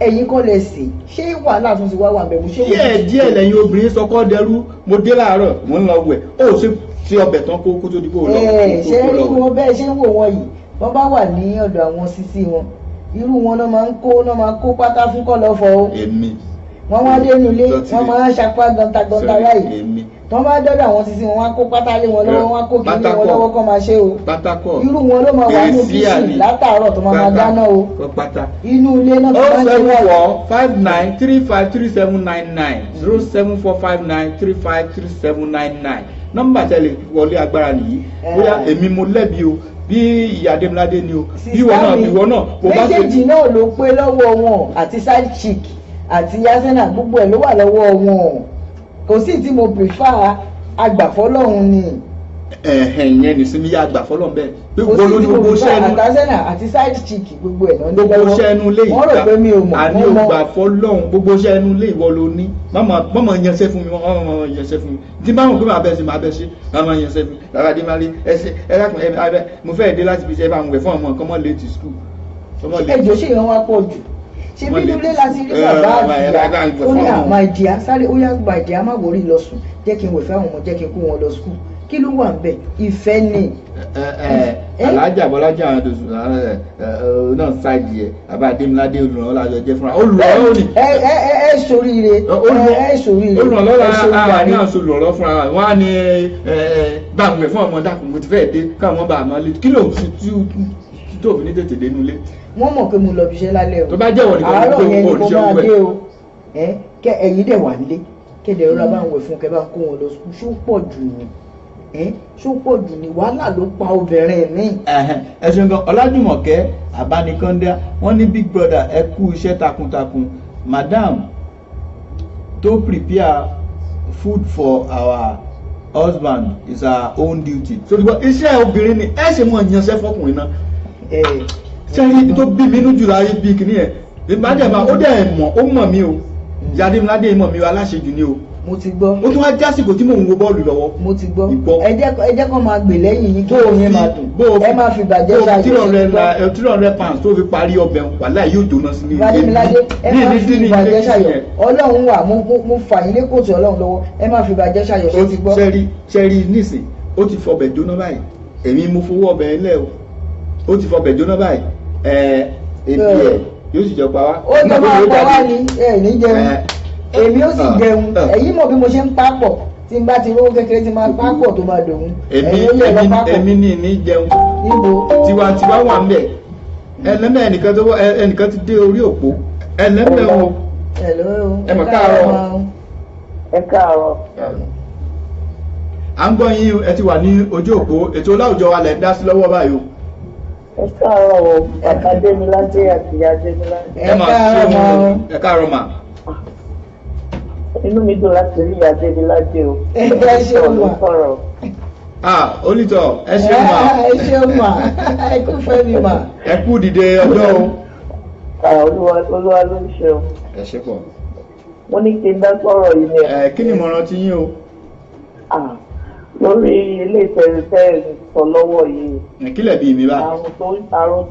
ẹ̀yin kọ́ lẹ sè ṣé wàhálà tún ti wá wà bẹ̀rù ṣé. díẹ̀ lẹ́yìn obìnrin sọkọ́ dẹrú mo dé láàárọ̀ mo ń lọ wẹ̀ ó ṣe ọbẹ̀ tán kó tó di kó lọ. ṣé rí wọn bẹ́ẹ̀ ṣé ń wò wọ́n yìí wọ́n bá wà ní ọ̀dọ̀ àwọn sísí wọn irú wọn náà máa ń kó pátá fún kọ́lọ́fọ́ o. èmi. wọ́n wá dénú ilé wọ́n máa ń ṣapá gọntagọnta báyìí tí wọ́n bá dọ́dọ̀ àwọn sísí wọn wá kó pátá lé wọn lọ́wọ́ wọ́n kó kí ní wọn lọ́wọ́ kọ́ máa ṣe o. irú wọn ló máa wà ní kíṣìn látàárọ̀ tó máa dáná o. inú ilé náà tó máa ń ṣe wọ́n. 07459353799 nọ́mbà tẹ́lẹ̀ wọlé agbára nìyí bóyá èmi mo lẹ́bi o bí ìyá Adémiládé ni o bí ìwọ náà. méjèèjì náà ló pé lọ́wọ́ wọn àti side chick àti yasena gbogbo ẹ̀ ló wà lọ́wọ́ wọn kò sí tí mo prefer agbàfọ́lọ́hún ni. ìyẹn ní sinmi yá agbàfọ́lọ́hún bẹ́ẹ̀ pé gbogbo ló ní gbogbo iṣẹ́ ẹnu àtàsẹ́nà àti side chick gbogbo ẹ̀ náà ní gbogbo iṣẹ́ ẹnu lé ìgbà wọ́n rò pé mi ò mọ̀ àní ògbàfọ́lọ́hún gbogbo iṣẹ́ ẹnu lé ìwọ ló ní mọ́mọ́ yẹnsẹ́ fún mi mọ́mọ́ yẹnsẹ́ fún mi tí báwọn pé máa bẹ́ sí mọ́mọ́ yẹnsẹ́ fún mi rárá dé máa lé ẹsẹ̀ mo fẹ́ dé láti fi ṣe báwọn wẹ̀ fún ọmọ nǹkan mọ́ létí skul. ẹjọ́ ṣe ìran wa pọ̀ jù ṣe bí nílé láti rí bàbá àgbà ó ní àmà ìdíyà sáré ó yá gba ìdíyà má wọrí lọ sùn jẹ́ kí n wẹ̀ fáwọn ọmọ jẹ́ kí n kó wọn lọ skul kí ló wà ń bẹ̀ ìfẹ́ ni. alájà bọ́lájà náà ṣáàjì ẹ̀ bàbá Adémiládé olùrànlọ́wọ́ lájọ jẹ́ fúnra olùrànlọ́wọ́ ni. ẹ ṣoríire ẹ ṣoríire olùrànlọ́wọ́ àní àṣọ olùrànlọ́wọ́ fúnra wọn á ní báwọn fún ọmọ dàkún mo ti fẹ́ dé káwọn bá a máa lé kí ló fi tó fi ní tètè dénú lé. wọ́n mọ̀ pé mo lọ bíṣẹ́ lálẹ́ o tó bá jẹ́ wọ̀ nìkan àárọ̀ yẹn ni mo máa dé o kẹ ẹ̀yin dẹ̀ wà nílé kéde ọ̀rọ̀ bá ń wẹ̀ fún kẹ bá ń kó wọn lọ sùkúl ṣó pọ̀ jù ni ṣó pọ̀ jù ni wàhálà ló pa obìnrin mi. ẹ ṣeun gan Ọlájùmọ̀kẹ́ Abánikọ́ndá wọ́n ní Big Brother ẹ kú iṣẹ́ takuntakun madam to prepare food for our husband is our own duty. so iṣẹ́ obìnrin ni ẹ ṣe mọ̀ ìyanṣẹ́ fọkùnrin náà sẹ́yìn ibi tó bí mi nínú jùlọ ayé bí kìíní ẹ̀ ìbádẹ́ẹ̀mà ó dẹ̀ mọ̀ ó mọ̀ mí o ìyá Adémiládé mọ̀ mí o aláṣejù ni o. mo ti gbọ́. ó tún wá jásìkò tí mò ń wo bọ́ọ̀lù lọ́wọ́. mo ti gbọ́ ẹ jẹ́ kó máa gbè lẹ́yìn yín kí òun yẹn máa dùn ẹ máa fi bàjẹ́ ṣàyọ̀. 300 pounds tó fi parí ọbẹ̀ wàhálà yóò jóná sí ní ilé. Adémiládé ẹ máa fi bàjẹ́ ṣàyọ̀ ọlọ́run wà mo fà yín lé kóòtù ọlọ́run lọ́wọ́ ẹ máa fi bàjẹ́ ṣàyọ̀ ṣe ti gbọ́. sẹ́rí nísìn ó ti fọbẹ̀ jóná báyìí èmi mo fowó ọbẹ̀ ẹlẹ́ o ó ti fọbẹ̀ jóná báyìí ebi ẹ yóò sì jọ pa wá. ó jọ máa pa wá ní ní jẹun èmi ó sì jẹun ẹ̀yin mọ̀ bí mo ṣe ń pápọ̀ tí n bá ti rówó kékeré tí máa pápọ̀ tó máa dòun. èmi ní jẹun tiwantiwa wà ń bẹ̀ ẹlẹ́mẹ̀ ẹnìkan ti dé orí òpó ẹlẹ́mẹ̀ o ẹ mọ̀ káàárọ̀. ẹ káàárọ̀. à ń gbọ́ yín ẹ ti wà ní ojú òpó ètò Láwùjọ wa lẹ̀ ń dá sí lọ́wọ́ báyìí o. ẹ káàárọ̀ o bàbá Adémiládé àti ìyá Adémiládé. ẹ káàárọ̀ mà. inú mi dùn láti rí ìyá Adémiládé o. ẹ ṣeun mà. olùtọ̀ ẹ ṣeun mà. ẹ ṣeun mà ẹ kú fẹ́ mi mà. ẹ kú dìde ọjọ́ o. olúwa ló ń ṣe o. ẹ ṣe pọ̀. mo ní kí n dá sọ̀rọ̀ yìí ni. kí ni ìmọ̀ràn ti yín o. lórí ilé ìtẹ̀rẹ̀tẹ̀ sọ lọ́wọ́ yìí. kílẹ̀ bíi mi bá. àrùn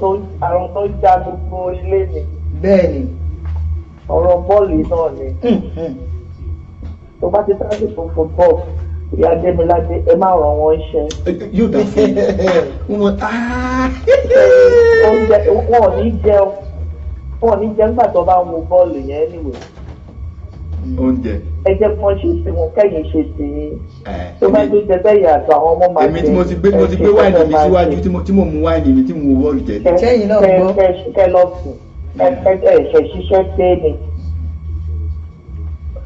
tó já gbogbo ilé ni. bẹ́ẹ̀ni. ọ̀rọ̀ bọ́ọ̀lù náà ni. tó bá ti tàbí fún football ìyá Adémiládé ẹ má ràn wọ́n iṣẹ́. yóò dà fún wọn ò ní jẹun nígbà tó bá ń wo bọ́ọ̀lù yẹn níwèé. oúnjẹ. ẹ jẹ́ kí wọ́n ṣe tí wọn kẹ́yìn ṣe tì í. tó bá gbé jẹjẹ yàtọ̀ àwọn ọmọ máa jẹ. èmi tí mo ti gbé wáìnì mi síwájú tí mo mú wáìnì mi tí mo wo bọ́ọ̀lù jẹ. sẹ́yìn náà gbọ́. kẹ́ lọ sùn ẹ̀ṣẹ̀ ṣiṣẹ́ pé ni.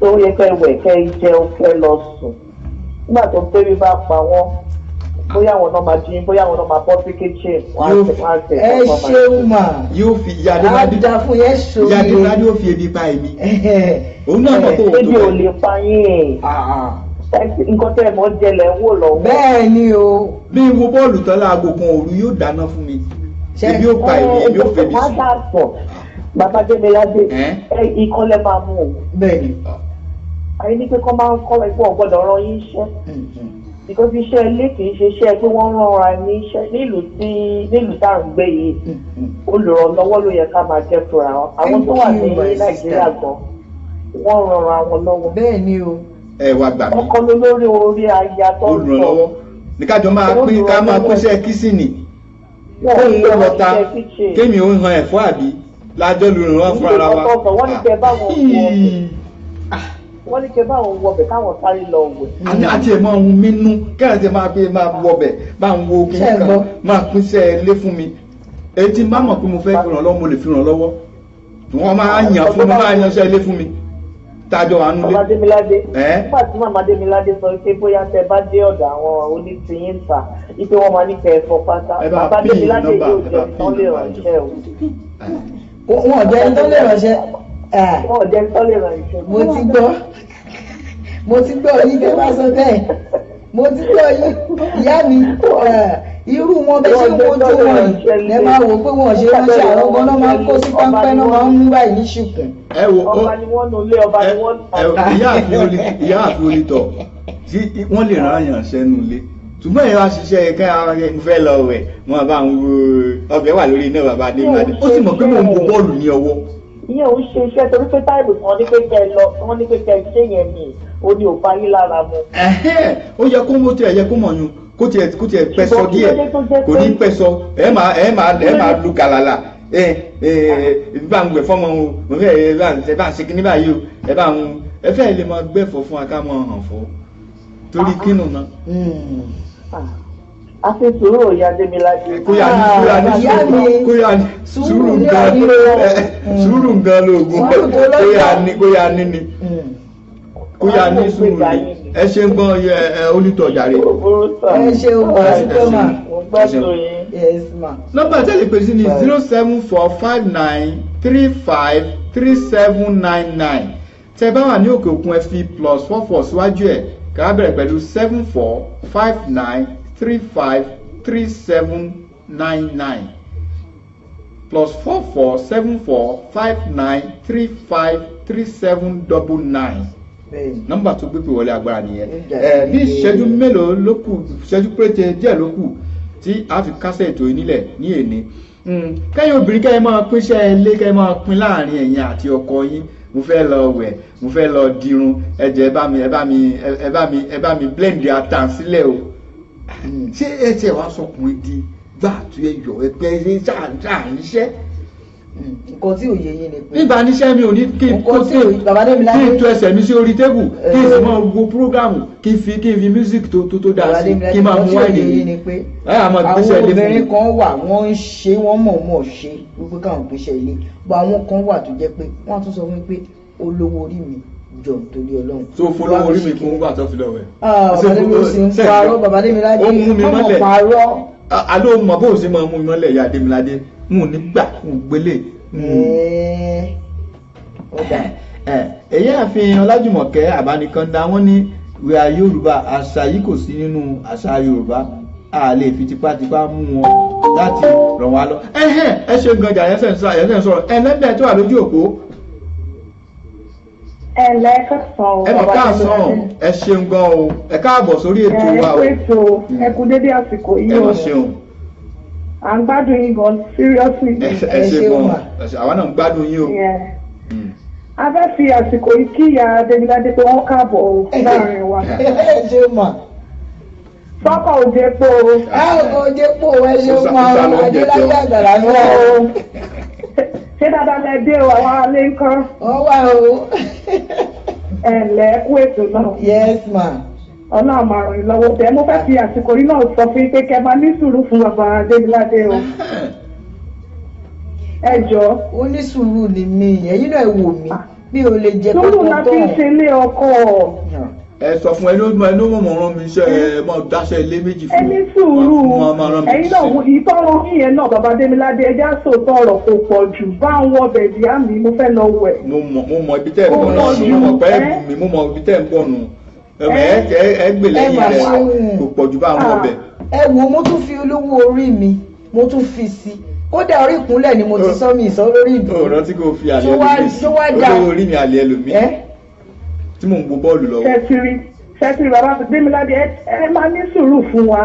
tó yẹ kẹ́ wẹ̀ kẹ́ jẹun kẹ́ lọ sùn. nígbà tó ń pé bí bá pa wọ́n bóyá àwọn náà máa dín bóyá àwọn náà máa bọ́ sí kitchen wọ́n á tẹ̀ ẹ ṣeun mà yóò fi ìyá adébádé àdá fún yẹn ṣòro ìyá adébádé ó fi ebi pa èmi òun náà mọ̀ tó wò tó ebi ò lè pa yín nǹkan tẹ́ ẹ mọ̀ jẹlẹ̀ ń wò lọ́wọ́. bẹ́ẹ̀ ni o. bí n wo bọ́ọ̀lù tán láago kan òru yóò dáná fún mi ebi ó pa èmi ebi ó fẹ́ mi sí. bàbá Démiládé ìkọlẹ̀ máa mú o. bẹ́ẹ̀ ni. àyè ní pé kọ́ máa ń kọ́ ẹ pé ọ̀gbọ́dọ̀ rán yín iṣẹ́ because iṣẹ́ ilé kì í ṣe iṣẹ́ pé wọ́n rán ara ní iṣẹ́ nílùú tá à ń gbé yìí olùrànlọ́wọ́ ló yẹ ká máa jẹ́ fúnra wọn àwọn tó wà ní Nàìjíríà gan wọ́n ran ara wọn lọ́wọ́. bẹ́ẹ̀ ni o. ẹ wá gbà mí. ọkọ lórí orí aya tó ń sọ. olùrànlọ́wọ́ ní kájọ máa pín ká máa pínṣẹ́ kísìnì kó ń lọ lọ́ta kémi ò ń han ẹ̀fọ́ àbí lájọ́ lùrànlọ́wọ́ fún ara wa. wọ́n ní kẹ́ báwọn wọbẹ̀ káwọn sáré lọ wẹ̀. àti ẹ̀ máa hun mí nú kẹ́hìn tí máa fi máa wọbẹ̀ bá ń wo kí nǹkan máa pínṣẹ́ ilé fún mi èyí tí má mọ̀ pé mo fẹ́ fi ràn lọ́wọ́ mo lè fi ràn lọ́wọ́ wọ́n máa yàn fún mi máa yanṣẹ́ ilé fún mi tájọ wà nulẹ̀. Màmá Démiládé nígbà tí Màmá Démiládé sọ pé bóyá tẹ bá dé ọ̀dọ̀ àwọn onítìyín ta ipe wọn máa ní kẹ ẹ fọ pátá Màmá Démiládé yóò jẹ tán lè ránṣẹ́ o. wọn ò jẹ́ tán lè ránṣẹ́. wọn ò jẹ́ tán lè ránṣẹ́. mo ti gbọ́ yín kẹ́ bá sọ bẹ́ẹ̀ mo ti gbọ́ yín ìyá mi irú wọn bẹ́ẹ̀ ṣe ń wojú wọn yìí lẹ máa wò pé wọn ò ṣe ránṣẹ́ àwọn ọmọ náà máa ń kó sí páńpẹ́ náà máa ń mú báyìí ní ṣùkùn. ẹ wo ọba ni wọ́n nù lé ọba ni wọ́n ìyá àfi olítọ̀ tí wọ́n lè rán àyàn sẹ́nu ilé ṣùgbọ́n ìyá wa ṣiṣẹ́ kẹ́ ara rẹ̀ ń fẹ́ lọ rẹ̀ wọn bá ń wo ọbẹ̀ wà lórí iná bàbá Démiládé ó sì mọ̀ pé mò ń wo bọ́ọ̀lù ní ọwọ́. ìyẹn ò ń ṣe iṣẹ́ torí pé táìmù tí wọ́n ní pé kẹ́ ẹ lọ wọ́n ní pé kẹ́ ẹ ṣe yẹn ni ó ní òpá yín lára mu. ó yẹ kó mo tiẹ̀ yẹ kó mọ̀ yun kó tiẹ̀ pẹ́sọ díẹ̀ kò ní pẹ́sọ ẹ máa lu gàlàlà bá ń gbẹ fọmọ o mo fẹ́ ẹ bá ń ṣe kíní báyìí o ẹ fẹ́ lè máa gbẹ̀fọ́ fún aká máa hàn fọ́ torí kínú náà. a fi sùúrù òya Démiládé. kóyà ní sùúrù nǹkan lóògùn kóyà ní ni kóyà ní sùúrù ni ẹ ṣe ń gbọ́n olùtọ̀ jàre. ẹ ṣe ń gbọ́ nọ́mbà tẹ́lẹ̀ pèsè ní 07459353799 tẹ́ bá wà ní òkè òkun ẹ fi +44 síwájú ẹ̀ ká bẹ̀rẹ̀ pẹ̀lú 7459353799 +447459353799 nọ́mbà tó gbé pè wọlé agbára nìyẹn. bí ìṣẹ́jú mélòó ló kù ìṣẹ́jú péréte díẹ̀ ló kù tí a fi kásẹ̀ ètò ìnílẹ̀ ní èní. kẹ́yìn obìnrin kẹ́yìn máa pínṣẹ́ ilé kẹ́yìn máa pín láàrin ẹ̀yin àti ọkọ yín mo fẹ́ lọ wẹ̀ mo fẹ́ lọ dirun ẹ jẹ́ ẹ bá mi blend ata sílẹ̀ o. ṣé ẹ tiẹ̀ wá sọkùnrin di gbà tó yẹ yọ ẹgbẹ́ ṣe ṣáà níṣẹ́. nǹkan tí òye yín ni pé. nígbà níṣẹ́ mi ò ní kí n tó ẹsẹ̀ mi sí orí tébù kí n sì máa wo prógrámù kí n fi music tó dáa sí kí n máa mú wáìnì mi. àwọn obìnrin kan wà wọ́n ń ṣe wọ́n mọ̀ ṣe wípé káwọn pèsè ilé bọ́ àwọn kan wà tó jẹ́ pé wọ́n tún sọ fún mi pé olówó orí mi jọ nítorí Ọlọ́run. tó folówó orí mi fún gbà tó fi lọ wẹ̀. bàbá Démiládé ó mú mi mọ́lẹ̀ parọ́. àló mọ̀ bó ṣe máa mú mi mọ́lẹ̀ ìyá Démiládé mú nígbà mú gbélé. èyí àfihàn Ọlájùmọ̀kẹ́ Àbánikàndá wọ́n ní wíwá Yorùbá àṣà yìí kò sí nínú àṣà Yorùbá a lè fi tipátipá mú wọn láti ràn wá lọ. ẹ ṣe ganjà yẹn sọ̀rọ̀ ẹlẹ́dẹ̀ tó wà lójú òpó. ẹ lẹ́kọ̀ọ́ ẹ mọ̀ káàsán ẹ ṣeun gan o ẹ káàbọ̀ sórí ètò wa o. ẹ kú dédé àsìkò yìí o. ẹ mọ̀ ṣeun. à ń gbádùn yín gan seriously. ẹ ṣe gan àwa náà ń gbádùn yín o. a fẹ́ fi àsìkò yìí kí ìyá Démiládé pé wọ́n káàbọ̀ láàrin wa. ẹ ṣe mà. sọ́kọ̀ òde po. òde po ẹ ṣe mà Adélájà àgbàlá náà o. ṣé dáadáa lẹ dé o àwọn alẹ́ ń kọ́. wọ́n wà o. ẹ ǹlẹ́ kú ètò náà. yes ma. Ọlọ́run máa ràn yín lọ́wọ́ tẹ́ mo fẹ́ fi àsìkò yìí náà sọ fún yín pé kẹ́ máa ní sùúrù fún bàbá Démiládé o. ẹ jọ. ó ní sùúrù ni mi ẹ̀yin náà wò mí bí o lè jẹ sùúrù la fi ń ṣe ilé ọkọ ẹ sọ fún ẹ ló mọ̀ rán mi iṣẹ́ ẹ mọ̀ dáṣẹ́ ilé méjì fún ẹni sùúrù ẹ̀yin náà ìtọ́rọ yìnyẹn náà bàbá Démiládé ẹjá sòótọ́ ọ̀rọ̀ kò pọ̀ jù bá ń wọ bẹ̀dì àmì mo fẹ́ lọ wẹ̀. mo mọ ibi tẹ́ ẹ̀ ń bọ̀ nù mo mọ̀ pé ẹ̀bùn mi mo mọ ibi tẹ́ ẹ̀ ń bọ̀ nù ẹ gbè lẹ́yìn rẹ̀ kò pọ̀ jù bá ń wọ bẹ̀. ẹ wo mo tún fi olówó orí mi mo tún fi sí kódà orí ìkúnlẹ̀ ni mo ti sọ mi ìsọ lórí ìdúró. ọ̀rọ̀ tí kò fi àlẹ́ ẹlòmíì sí olówó orí mi àlẹ́ ẹlòmíì tí mò ń wo bọ́ọ̀lù lọ́wọ́. ṣẹ́tìrì bàbá Démiládé ẹ máa ní sùúrù fún wa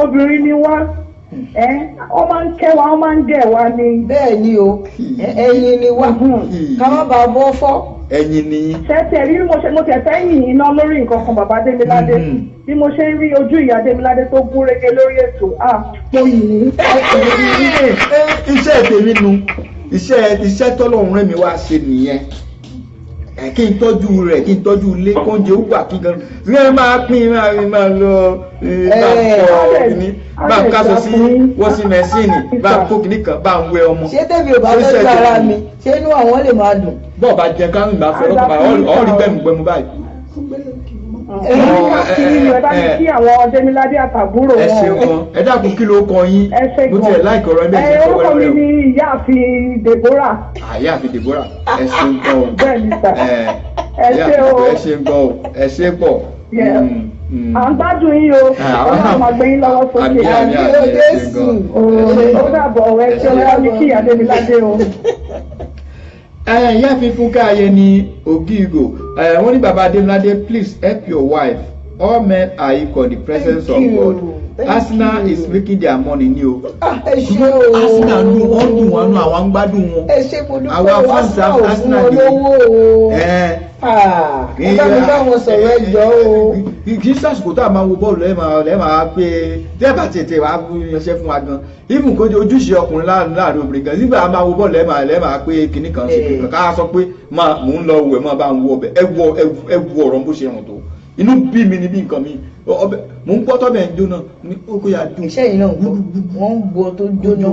obìnrin ni wá ọ máa ń kẹ́ wa ọ máa ń gẹ̀ wa ni. bẹ́ẹ̀ ni o ẹyin ni wá ká má bàa bọ́ fọ́. ẹyin ni. ṣẹ́tìrì mo tẹ̀ fẹ́ yìn iná lórí nǹkan kan bàbá Démiládé bí mo ṣe ń rí ojú ìyá Démiládé tó gún régé lórí ètò mo yìn í. iṣẹ́ tèmi nu iṣẹ́ tọ́lọ́run rẹ̀ mi wá ṣe nìyẹn kí n tọ́jú rẹ̀ kí n tọ́jú ilé kóúnjẹ ó wà kí n kan rẹ̀ máa pín máa lọ bá ń kásọ sí wọ́sí mẹ́sìnì bá ń kó kìíní kan bá ń wẹ ọmọ. ṣé tèmi ò bá fẹ́ sára mi ṣé inú àwọn lè máa dùn. bọ́ọ̀ bá jẹ káwọn ìgbà fẹ́ lọ́kọ̀ ọ̀ rí gbẹ̀mùgbẹ̀mù báyìí. ẹ bá mi kí àwọn Démiládé àtàbúrò wọn. ẹ ṣeun gan ẹ dákun kí ló kọ yín mo tiẹ̀ láìkọ̀ ọ̀rọ̀ ẹgbẹ́ ìṣẹ́ orúkọ mi ni ìyáàfin Deborah. ìyáàfin Deborah ẹ ṣeun gan o. bẹ́ẹ̀ ni sà ẹ ṣe o. ẹ ṣeun gan o ẹ ṣe pọ̀. à ń gbádùn yín o ọlọ́run máa gbé yín lọ́wọ́ sókè. àmì Jésù. ó dàbọ̀ ẹ ṣe ọlọ́run mi kí ìyá Démiládé o. ìyáàfin Fúnkẹ́ Ayẹni Ògìgò wọ́n ní bàbá Démiládé please help your wife all men are equal in the presence of God. Arsenal is making their money ní o. ẹ ṣe o. Arsenal ló wọ́n dùn wọn nù àwọn ń gbádùn wọn. ẹ ṣe mo dúpẹ́ àwọn fans Arsenal nìyí. ẹ bá mi bá wọn sọ̀rọ̀ ẹjọ́ o. kì í sàṣùkò tá a máa wo bọ́ọ̀lù ẹ máa pé tẹ́ẹ̀bà tètè wàá yanṣẹ́ fún wa gan even kó ojúṣe ọkùnrin láàrin obìnrin gan nígbà máa wo bọ́ọ̀lù ẹ máa pé kinní kan ṣe kinní kan ká sọ pé mò ń lọ wẹ̀ máa bá ń wo ọbẹ̀ ẹ wo ọ̀rọ̀ bó ṣe rùn tó inú bí mi ni bí nǹkan mi ọbẹ̀ mò ń gbọ́ tọ́bẹ̀ ń jóná ní ó kó yà dùn. iṣẹ́ yìí náà wọ́n ń gbọ́ tó jóná.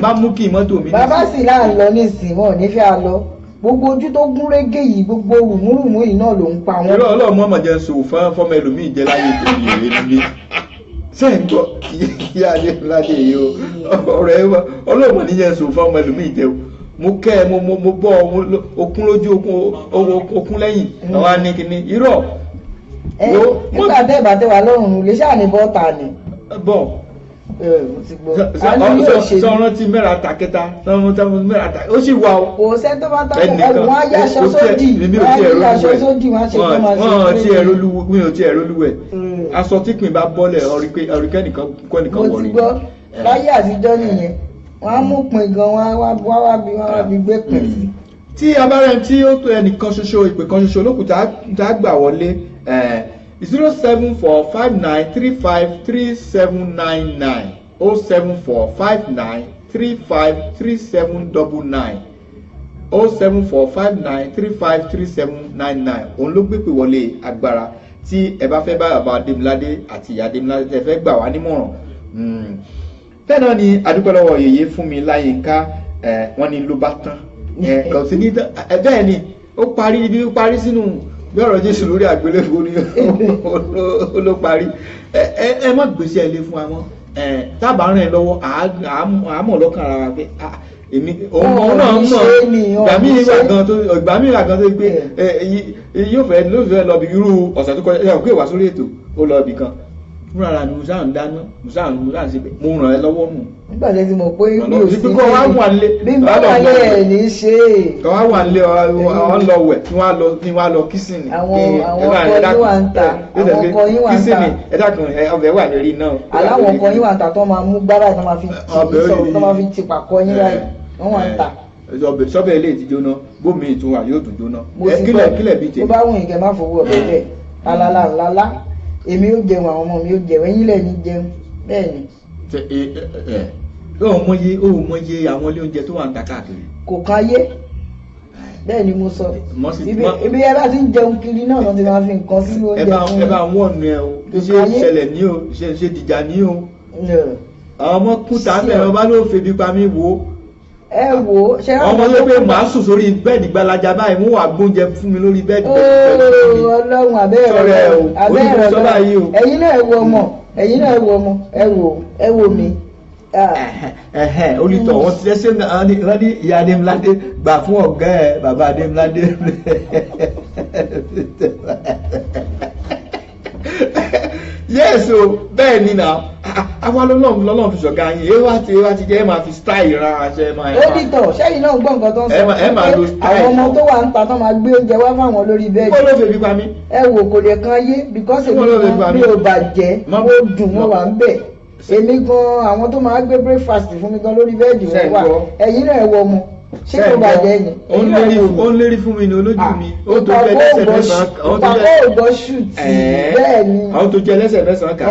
bá mú kí mọ́tò mi. bàbá sì là ń lọ nísìnyí wọn ò ní fẹ́ a lọ gbogbo ojú tó gún régé yìí gbogbo rùmúrùmú yìí náà ló ń pa wọn. ọlọ́run mọ̀mọ́ jẹ́ sọ fọ́mọ ẹlòmíì jẹ́ láyé tèmi ìwé nílé sẹ́yìn gbọ́ ìyá Démiládé yìí o ọ̀rọ̀ ẹ wá ọlọ́run ní jẹ́ sọ fọ́mọ ẹlòmíì jẹ́ o mo kẹ́ ẹ mo bọ́ okun lójú okun lẹ́yìn àwọn anìkíní irọ́. nígbà tẹ́ ìbátẹ́ wà lọ́rùn lè ṣáà ní bọ́ọ̀tà ni. bọ́ọ̀ sọ̀rọ̀ tí mẹ́ra ta kẹta sọ̀rọ̀ mẹ́ra ta ó sì wà o. kò sẹ́ tó bá ta kọ́ wọ́n á yá aṣọ sódì wọ́n á yá aṣọ sódì wọ́n á ṣe tó máa ṣe. mi ò tiẹ̀ rólúwẹ̀ aṣọ tí kìí bá bọ́lẹ̀ ọ̀rìkẹ́ nìkan kọ́ nìkan wọ̀rí. mo ti gbọ́ láyé àtijọ́ nìyẹn wọ́n á mú pin gan wọ́n á bí gbé pin sí. tí abárẹ́ tí ó tó ẹnìkan ṣoṣo ìpè kan ṣoṣo lókùn tá a gbà wọlé 07459353799 07459353799 07459353799 òun ló gbé pè wọlé agbára tí ẹ bá fẹ́ bá bàbá Démiládé àti ìyá Démiládé tẹ́ fẹ́ gbà wá nímọ̀ràn. bẹ́ẹ̀ náà ni adúpẹ́ lọ́wọ́ yèyé fún mi Láyínká wọ́n ní ló bá tán kò sí ní bẹ́ẹ̀ ni ó parí sínú bí ọ̀rọ̀ Jésù lórí àgbélébùú ni ó ló parí ẹ má gbèsè ẹ lé fún wa mọ́ tábà rìn lọ́wọ́ àámọ̀ lọ́kàn ara wa pé èmi òun náà mọ̀ ìgbà míì ìgbà gan tó gbé yóò fẹ́ lọ bí irú ọ̀sẹ̀ tó kọjá ẹ̀ pé wá sórí ètò ó lọ bì kan fúnra ra ni musa ń dáná musa ń ṣe pé mo ràn ẹ́ lọ́wọ́ nù. nígbà tí mo pé mi ò sí bí kò wá wà nílé bí mo wà nílé ẹ̀ ní í ṣe é. kò wá wà nílé ọ̀ lọ wẹ̀ kí wọ́n á lọ kísìnì. àwọn ọkọ yín wà ń ta àwọn ọkọ yín wà ń ta kísìnì ẹ dákun ọbẹ̀ wà lórí náà. aláwọ̀ ọkọ yín wà ń ta tó máa mú gbára tó máa fi sọ̀rọ̀ tó máa fi ti pàkọ́ yín láì wọ́n wà ń ta. sọ́bẹ̀ ilé ti jóná bómi ìtún wà yóò tún jóná. mo ti gbọ́ tó bá wùn ìkẹ́ má fowó ọbẹ̀ bẹ́ẹ̀ alala ńláńlá èmi ó jẹun àwọn ọmọ mi ó jẹun ẹ̀yin lẹ ní jẹun bẹ́ẹ̀ ni. ó mọye àwọn ilé oúnjẹ tó wà ń ta káàkiri. kò kan ayé bẹ́ẹ̀ ni mo sọ ibi ẹ bá ti ń jẹun kiri náà ló ti máa fi nǹkan sí oúnjẹ fún mi. ẹ bá wọ́n nu ẹ o ṣe ṣẹlẹ̀ ní o ṣe dìjà ní o àwọn ọmọ kú tá mẹ́rin ọba ló febi pa mí wò ó ẹ wo ṣe ọmọ tó pé màá sùn sórí bẹ́ẹ̀dì gbalaja báyìí mú wà gbóúnjẹ fún mi lórí bẹ́ẹ̀dì. Ọlọ́run abẹ́rẹ́ ẹ̀yin náà ẹ wo ọmọ ẹ̀yin náà ẹ wo ọmọ ẹ wo mi. Olùtọ̀ wọn ti ṣe wọ́n ní ìyá Adémiládé gbà fún ọ̀gá ẹ̀ bàbá Adémiládé. Yes o bẹ́ẹ̀ ni na àwa lọ́lọ́run fi ṣọ̀gá yín ewa ti jẹ́ ẹ máa fi style ran aṣẹ máa. Olùtọ̀ sẹ́yìn náà gbọ́ nǹkan tó ń sọ ẹ máa lo style. àwọn ọmọ tó wà ń ta tó máa gbé oúnjẹ wá fáwọn lórí bẹ́ẹ̀dì. kó ló fẹ́ fi pa mí. ẹ wò kò lè kan yé because èmi ò bàjẹ́ mo dùn mo wà ń bẹ̀ èmi gan àwọn tó máa gbé breakfast fún mi gan lórí bẹ́ẹ̀dì wọn wà ẹ̀yin náà ẹ wọ ọmọ ṣé kò bàjẹ́ ni. ó ń lérí fún mi ní olójú mi. ó tó jẹ lẹ́sẹ̀ mẹ́sàn-án. ìpàkọ́ ògbọ́ ṣùtì bẹ́ẹ̀ ni. àwọn tó jẹ lẹ́sẹ̀ mẹ́sàn-án kà.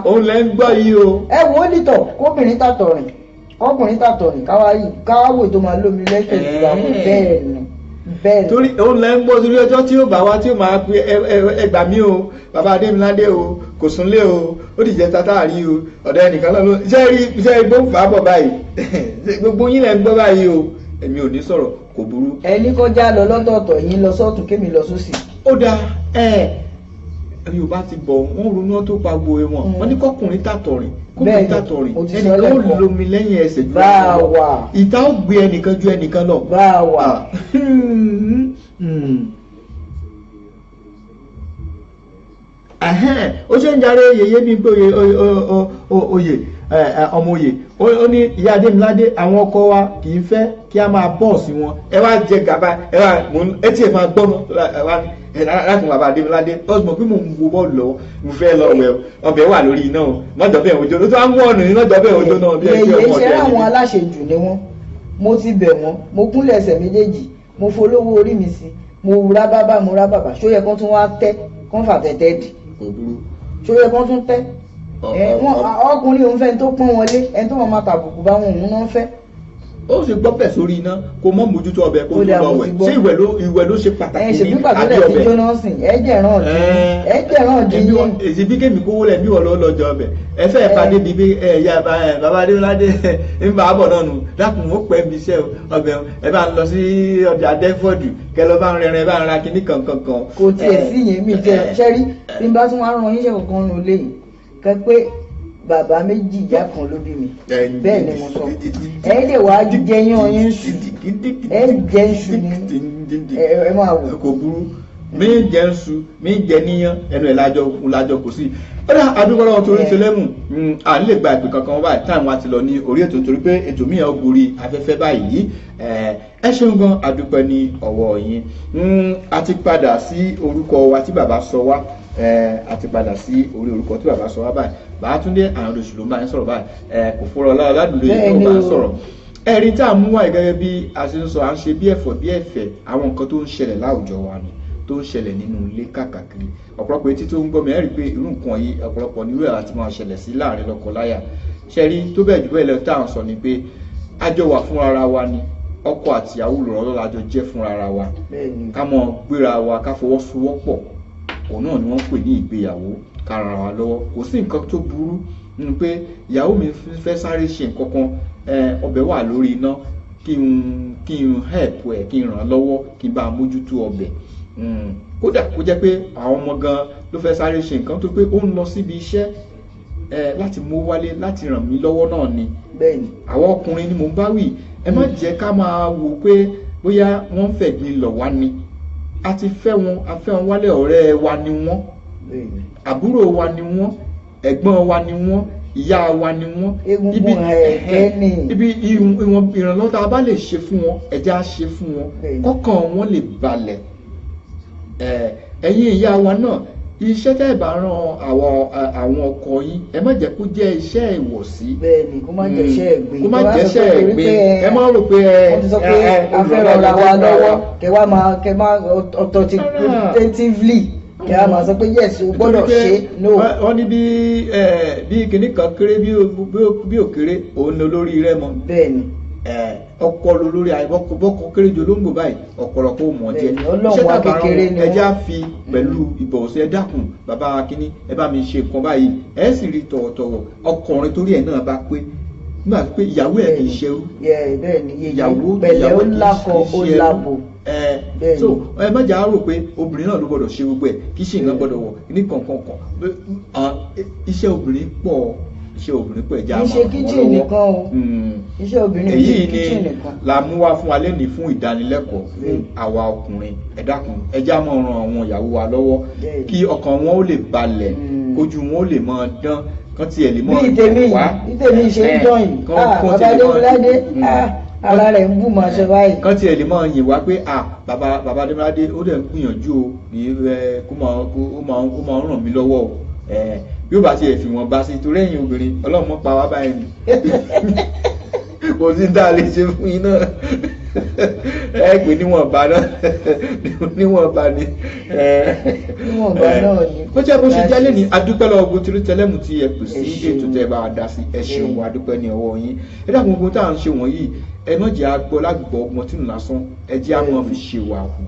ó lẹ́ ń gbọ́ yìí o. ẹ wo nítọ̀ kóbìnrin tàtọ̀ rìn ọkùnrin tàtọ̀ rìn káwáwò tó máa lómi lẹ́sẹ̀ ìgbà fún bẹ́ẹ̀ ni. torí ó lẹ́ ń gbọ́ torí ọjọ́ tí ó bá wá tí ó máa pe ẹgbà mí o bàbá Adémiládé o kò súnlé o ó dìjẹ́ tátàrí o ọ̀dọ̀ ẹnìkan lọ́nà iṣẹ́ igbó fà á bọ̀ báyìí gbogbo yín lẹ́ ń gbọ́ báyìí o èmi ò ní sọ̀rọ̀ kò burú. ẹni kọjá lọ lọ́tọ̀ọ̀tọ̀ yín lọ sọ́tún kémi lọ sósì. ó dáa Yorùbá ti bọ̀ wọ́n ronú tó pa gbo wọn wọ́n ní kọkùnrin tàtọ̀rìn kóbìnrin tàtọ̀rìn ẹnìkan ó lomi lẹ́yìn ẹsẹ̀ ju ẹnìkan lọ ìta ó gbé ẹnìkan ju ẹnìkan lọ. ó ṣe ń jàre yèyé bíi pé oyè ọmọ oyè ó ní ìyá Adémiládé àwọn ọkọ wa kì í fẹ́ kí a máa bọ́ọ̀sì wọn ẹ wá jẹ gàba ẹ wá etí ẹ máa gbọ́nà láti bàbá Adémiládé ó mọ̀ pé mò ń wo bọ́ọ̀lù lọ́wọ́ mo fẹ́ lọ wẹ̀ ọbẹ̀ wà lórí iná o mọ́jọ́ bẹ́ẹ̀ òjò ló tó á ń wọ̀nù ní mọ́jọ́ bẹ́ẹ̀ òjò náà bí ẹ ṣe ọmọ ọdẹ. yèyé ṣe àwọn aláṣejù ni wọ́n mo ti bẹ̀ wọ́n mo kúnlẹ̀ ẹsẹ̀ méjèèjì mo folówó orí mi sí mo rá bàbà ṣó yẹ kán tún wá tẹ́ kán fà tẹ́tẹ́ dì ṣó yẹ kán tún tẹ́ ọkùnrin òun fẹ́ tó pọ́n wọn lé ẹni tó wọn máa tàbùkù bá wọn òun náà fẹ́. ó sì gbọ́ bẹ̀ sórí iná kó mọ́ mójútó ọbẹ̀ kó tó lọ wẹ̀ ṣé ìwẹ̀ ló ṣe pàtàkì ní àbí ọbẹ̀. jóná sìn ẹ̀jẹ̀ ràn dín yín. èsì bí kémi kówó lẹ̀ bí wọ́n lọ́ lọ́jọ́ ọbẹ̀ ẹ fẹ́ pàdé bíi bí ẹ̀yà bàbá Adémiládé ń bá a bọ̀ náà nù dákun ó pẹ́ bí iṣẹ́ ọbẹ̀ ẹ bá ń lọ sí ọjà Dẹ́fọ́dù kẹ lọ bá ń rẹrin ẹ bá ń ra kinní kankan. kò tiẹ̀ sí yẹn mi jẹ́ ṣẹ́rí tí n bá tún wá rán yín ṣe kankan nù léyìí kẹ pé bàbá méjì ìyá kan ló bí mi bẹ́ẹ̀ ni mo sọ ẹ lè wá jẹyàn yín sùn ẹ jẹ sùn ni ẹ máa wò. kò burú mí jẹ ń su mí jẹ níyàn ẹnu ẹ lájọ kò sí. ó dá àdúgbò lọ́wọ́ torí ṣe lẹ́mù à ń lè gba ìpè kankan báyìí táwọn wa ti lọ ní orí ètò torí pé ètò míì ó gorí afẹ́fẹ́ báyìí ẹ ṣeun gan àdúpẹ́ ní ọwọ́ yín a ti padà sí orúkọ wa tí bàbá sọ wá àti padà sí orí orúkọ tí bàbá sọ wá báyìí Bàátúndé àwọn oṣù ló máa ń sọ̀rọ̀ báyìí kò fúnra Ọládùnlé yìí ló máa ń sọ̀rọ̀ ẹ̀rí tá a mú wáyé gẹ́gẹ́ bí a ṣe ń sọ à ń ṣe bí ẹ̀fọ́ bí ẹ̀fẹ̀ àwọn nǹkan tó ń ṣẹlẹ̀ láwùjọ wa ni tó ń ṣẹlẹ̀ nínú ilé káàkiri ọ̀pọ̀lọpọ̀ etí tó ń gbọ́ mi ẹ rí i pé irú nǹkan yìí ọ̀pọ̀lọpọ̀ nírú ẹ̀ láti máa ṣẹlẹ̀ sí láàrin lọ́kọláya ṣẹ́rí tó bẹ́ẹ̀ jù bẹ́ẹ̀ lọ tá à ń sọ ni pé àjọ wà fúnra ara wa ni ọkọ àtìyàwó lọ́rọ̀ lájọ jẹ́ fúnra ara wa ká mọ gbéra wa ká fọwọ́sowọ́pọ̀ òun náà ni wọ́n pè ní ìgbéyàwó ká ran wa lọ́wọ́ kò sí nǹkan tó burú nínú pé ìyàwó mi fẹ́ sáré ṣe nǹkan kan ọbẹ̀ wà lórí iná kí n help ẹ̀ kí n ràn án lọ́wọ́ kí n bá a mójútó ọbẹ̀ kódà kó jẹ́ pé àwọn ọmọ gan ló fẹ́ sáré ṣe nǹkan tó pé ó ń lọ síbi iṣẹ́ láti mú wálé láti ràn mí lọ́wọ́ náà ni àwọn ọkùnrin ni mò ń bá wí ẹ má jẹ́ ká máa wò pé bóyá wọ́n ń fẹ̀gbin lọ̀ wá ni a ti fẹ́ wọn wálé ọ̀rẹ́ wa ni wọ́n àbúrò wa ni wọ́n ẹ̀gbọ́n wa ni wọ́n ìyá wa ni wọ́n ibi ìrànlọ́wọ́ tá a bá lè ṣe fún wọn ẹ̀jẹ̀ á ṣe fún wọn kọ́kàn wọn lè balẹ̀ ẹ̀yin ìyá wa náà iṣẹ́ tẹ́ ẹ̀ bá rán àwọn ọkọ yín ẹ má jẹ́ kó jẹ́ iṣẹ́ ìwọ̀sí. bẹ́ẹ̀ni kó má jẹ́ iṣẹ́ ẹ̀gbin. kó má jẹ́ iṣẹ́ ẹ̀gbin ẹ má rò pé wọ́n ti sọ pé afẹ́ràn ra wa lọ́wọ́ kẹ máa authoritatively kẹ á máa sọ pé yes o gbọ́dọ̀ ṣe no. wọ́n ní bí kinní kan kéré bí òkèrè òun ni olórí rẹ̀ mọ́. bẹ́ẹ̀ni ọpọlọ lórí àìbọkọ kéré jù olóńgbò báyìí ọ̀pọ̀lọpọ̀ ò mọ̀ jẹ iṣẹ́ tàbá rán ẹja fi pẹ̀lú ìbọ̀wọ̀sẹ̀ ẹ dákun bàbá kínní ẹ bá mi ṣe nǹkan báyìí ẹ sì rí tọ̀wọ̀tọ̀wọ̀ ọkùnrin torí ẹ̀ náà bá pé nígbà pé ìyàwó ẹ̀ kì í ṣerú bẹ́ẹ̀ ni ìyàwó pẹ̀lẹ́ ó lákọ ó lábo. so ẹ má jà á rò pé obìnrin náà ló gbọ́dọ̀ ṣe gbogbo ẹ̀ kì í ṣe nǹkan gbọ́dọ̀ wọ̀ ní kankan iṣẹ́ obìnrin pọ̀ ẹja máa iṣẹ́ kíchìn nìkan o iṣẹ́ obìnrin èyí ni la mú wá fún wa lẹ́nìí fún ìdánilẹ́kọ̀ọ́ fún àwa ọkùnrin ẹ dákun ẹja máa ran àwọn ìyàwó wa lọ́wọ́ kí ọkàn wọn ó lè balẹ̀ kójú wọn ó lè máa dán kán tiẹ̀ lè máa wá bí tèmi ṣe ń dán yìí bàbá Adémọ́ládé ara rẹ̀ ń bù máa ṣe báyìí. kán tiẹ̀ lè máa yìn wá pé bàbá Adémọ́ládé ó dẹ̀ ń gbìyànjú o kó máa ràn mí lọ́wọ́ o bí ó bá tiẹ̀ fi wọn bá sí torí ẹ̀yin obìnrin Ọlọ́run mọ́ pa wá báyìí ni kò sí dá lè ṣe fún yín náà ẹ pè níwọ̀nba náà níwọ̀nba ni. níwọ̀nba náà ni. ó jẹ́ bó ṣe jẹ́ lẹ́ni adúpẹ́ lọ́wọ́ gbogbo tí tẹlẹ́mù tí ẹ pè sí ètò tẹ́ bá a dá sí ẹ ṣeun adúpẹ́ ní ọwọ́ yín ẹ dákun gbogbo tá à ń ṣe wọ̀nyí ẹ má jẹ́ agbọ́ lágbọ́ ọgbọ́n tí nù lásán ẹ jẹ́ àwọn fi ṣe wà hù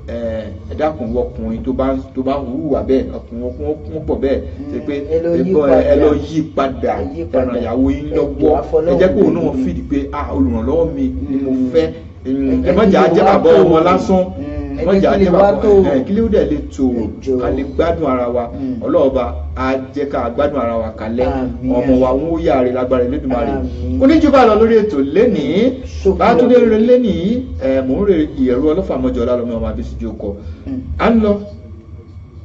ẹ dákun ọkùnrin tó bá hùwà bẹ́ẹ̀ ọkùnrin wọn pọ̀ bẹ́ẹ̀ ṣe pé ẹ lọ yí padà ẹran ìyàwó yín lọ́wọ́ ẹ jẹ́ kó òun náà fìdí pé olùrànlọ́wọ́ mi ni mo fẹ́ ẹ má jẹ́ ajẹ́ bàbá ọmọ lásán ẹ má jẹ́ ajẹ́ bàbá kí ló dẹ̀ lè tòrò ká lè gbádùn ara wa ọlọ́ọ̀ba á jẹ́ ká gbádùn ara wa kalẹ̀ ọmọ wa wọn ó yà rè lágbára Elédùmarè oníjúbà lọ lórí ètò lénìí bàtúndé rẹ lénìí mò ń rè ìyẹ̀rú ọlọ́fàmọ́jọ lálọ́mọ ọmọ àbísíjú ọkọ à ń lọ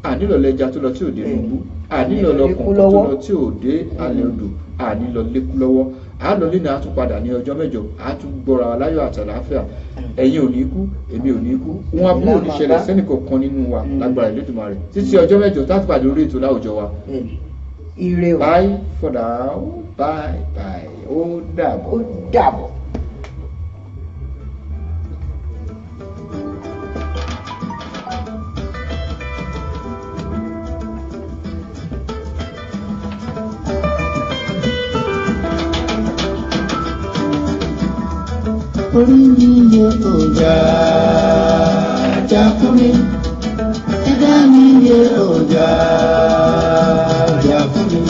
ànílọ lẹja tó lọ tí ò dé nùbú ànílọ lọkàn tó lọ tí ò dé alẹ́ odò ànílọ lékú lọ́wọ́ à ń lọ lẹ́nu àtúnpadà ní ọjọ́ mẹ́jọ àtún gbọ́ra wa láyọ̀ àtàlàáfíà ẹ̀yin ò ní kú èmi ò ní kú wọn abúlé ò ní ṣẹlẹ̀ sẹ́nìkọ̀ọ̀kan nínú wa lágbára Elédùmarè títí ọjọ́ mẹ́jọ tátùpàdé orí ètò láwùjọ wa. ire o. bye for now bye ó dàbọ̀. orí mi yẹ ọjà ajá fún mi ẹ̀dá mi yẹ ọjà ajá fún mi.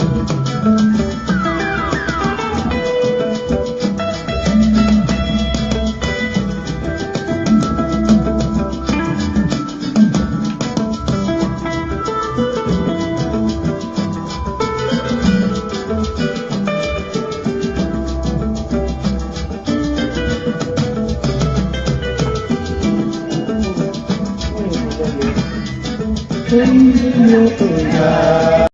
Hey,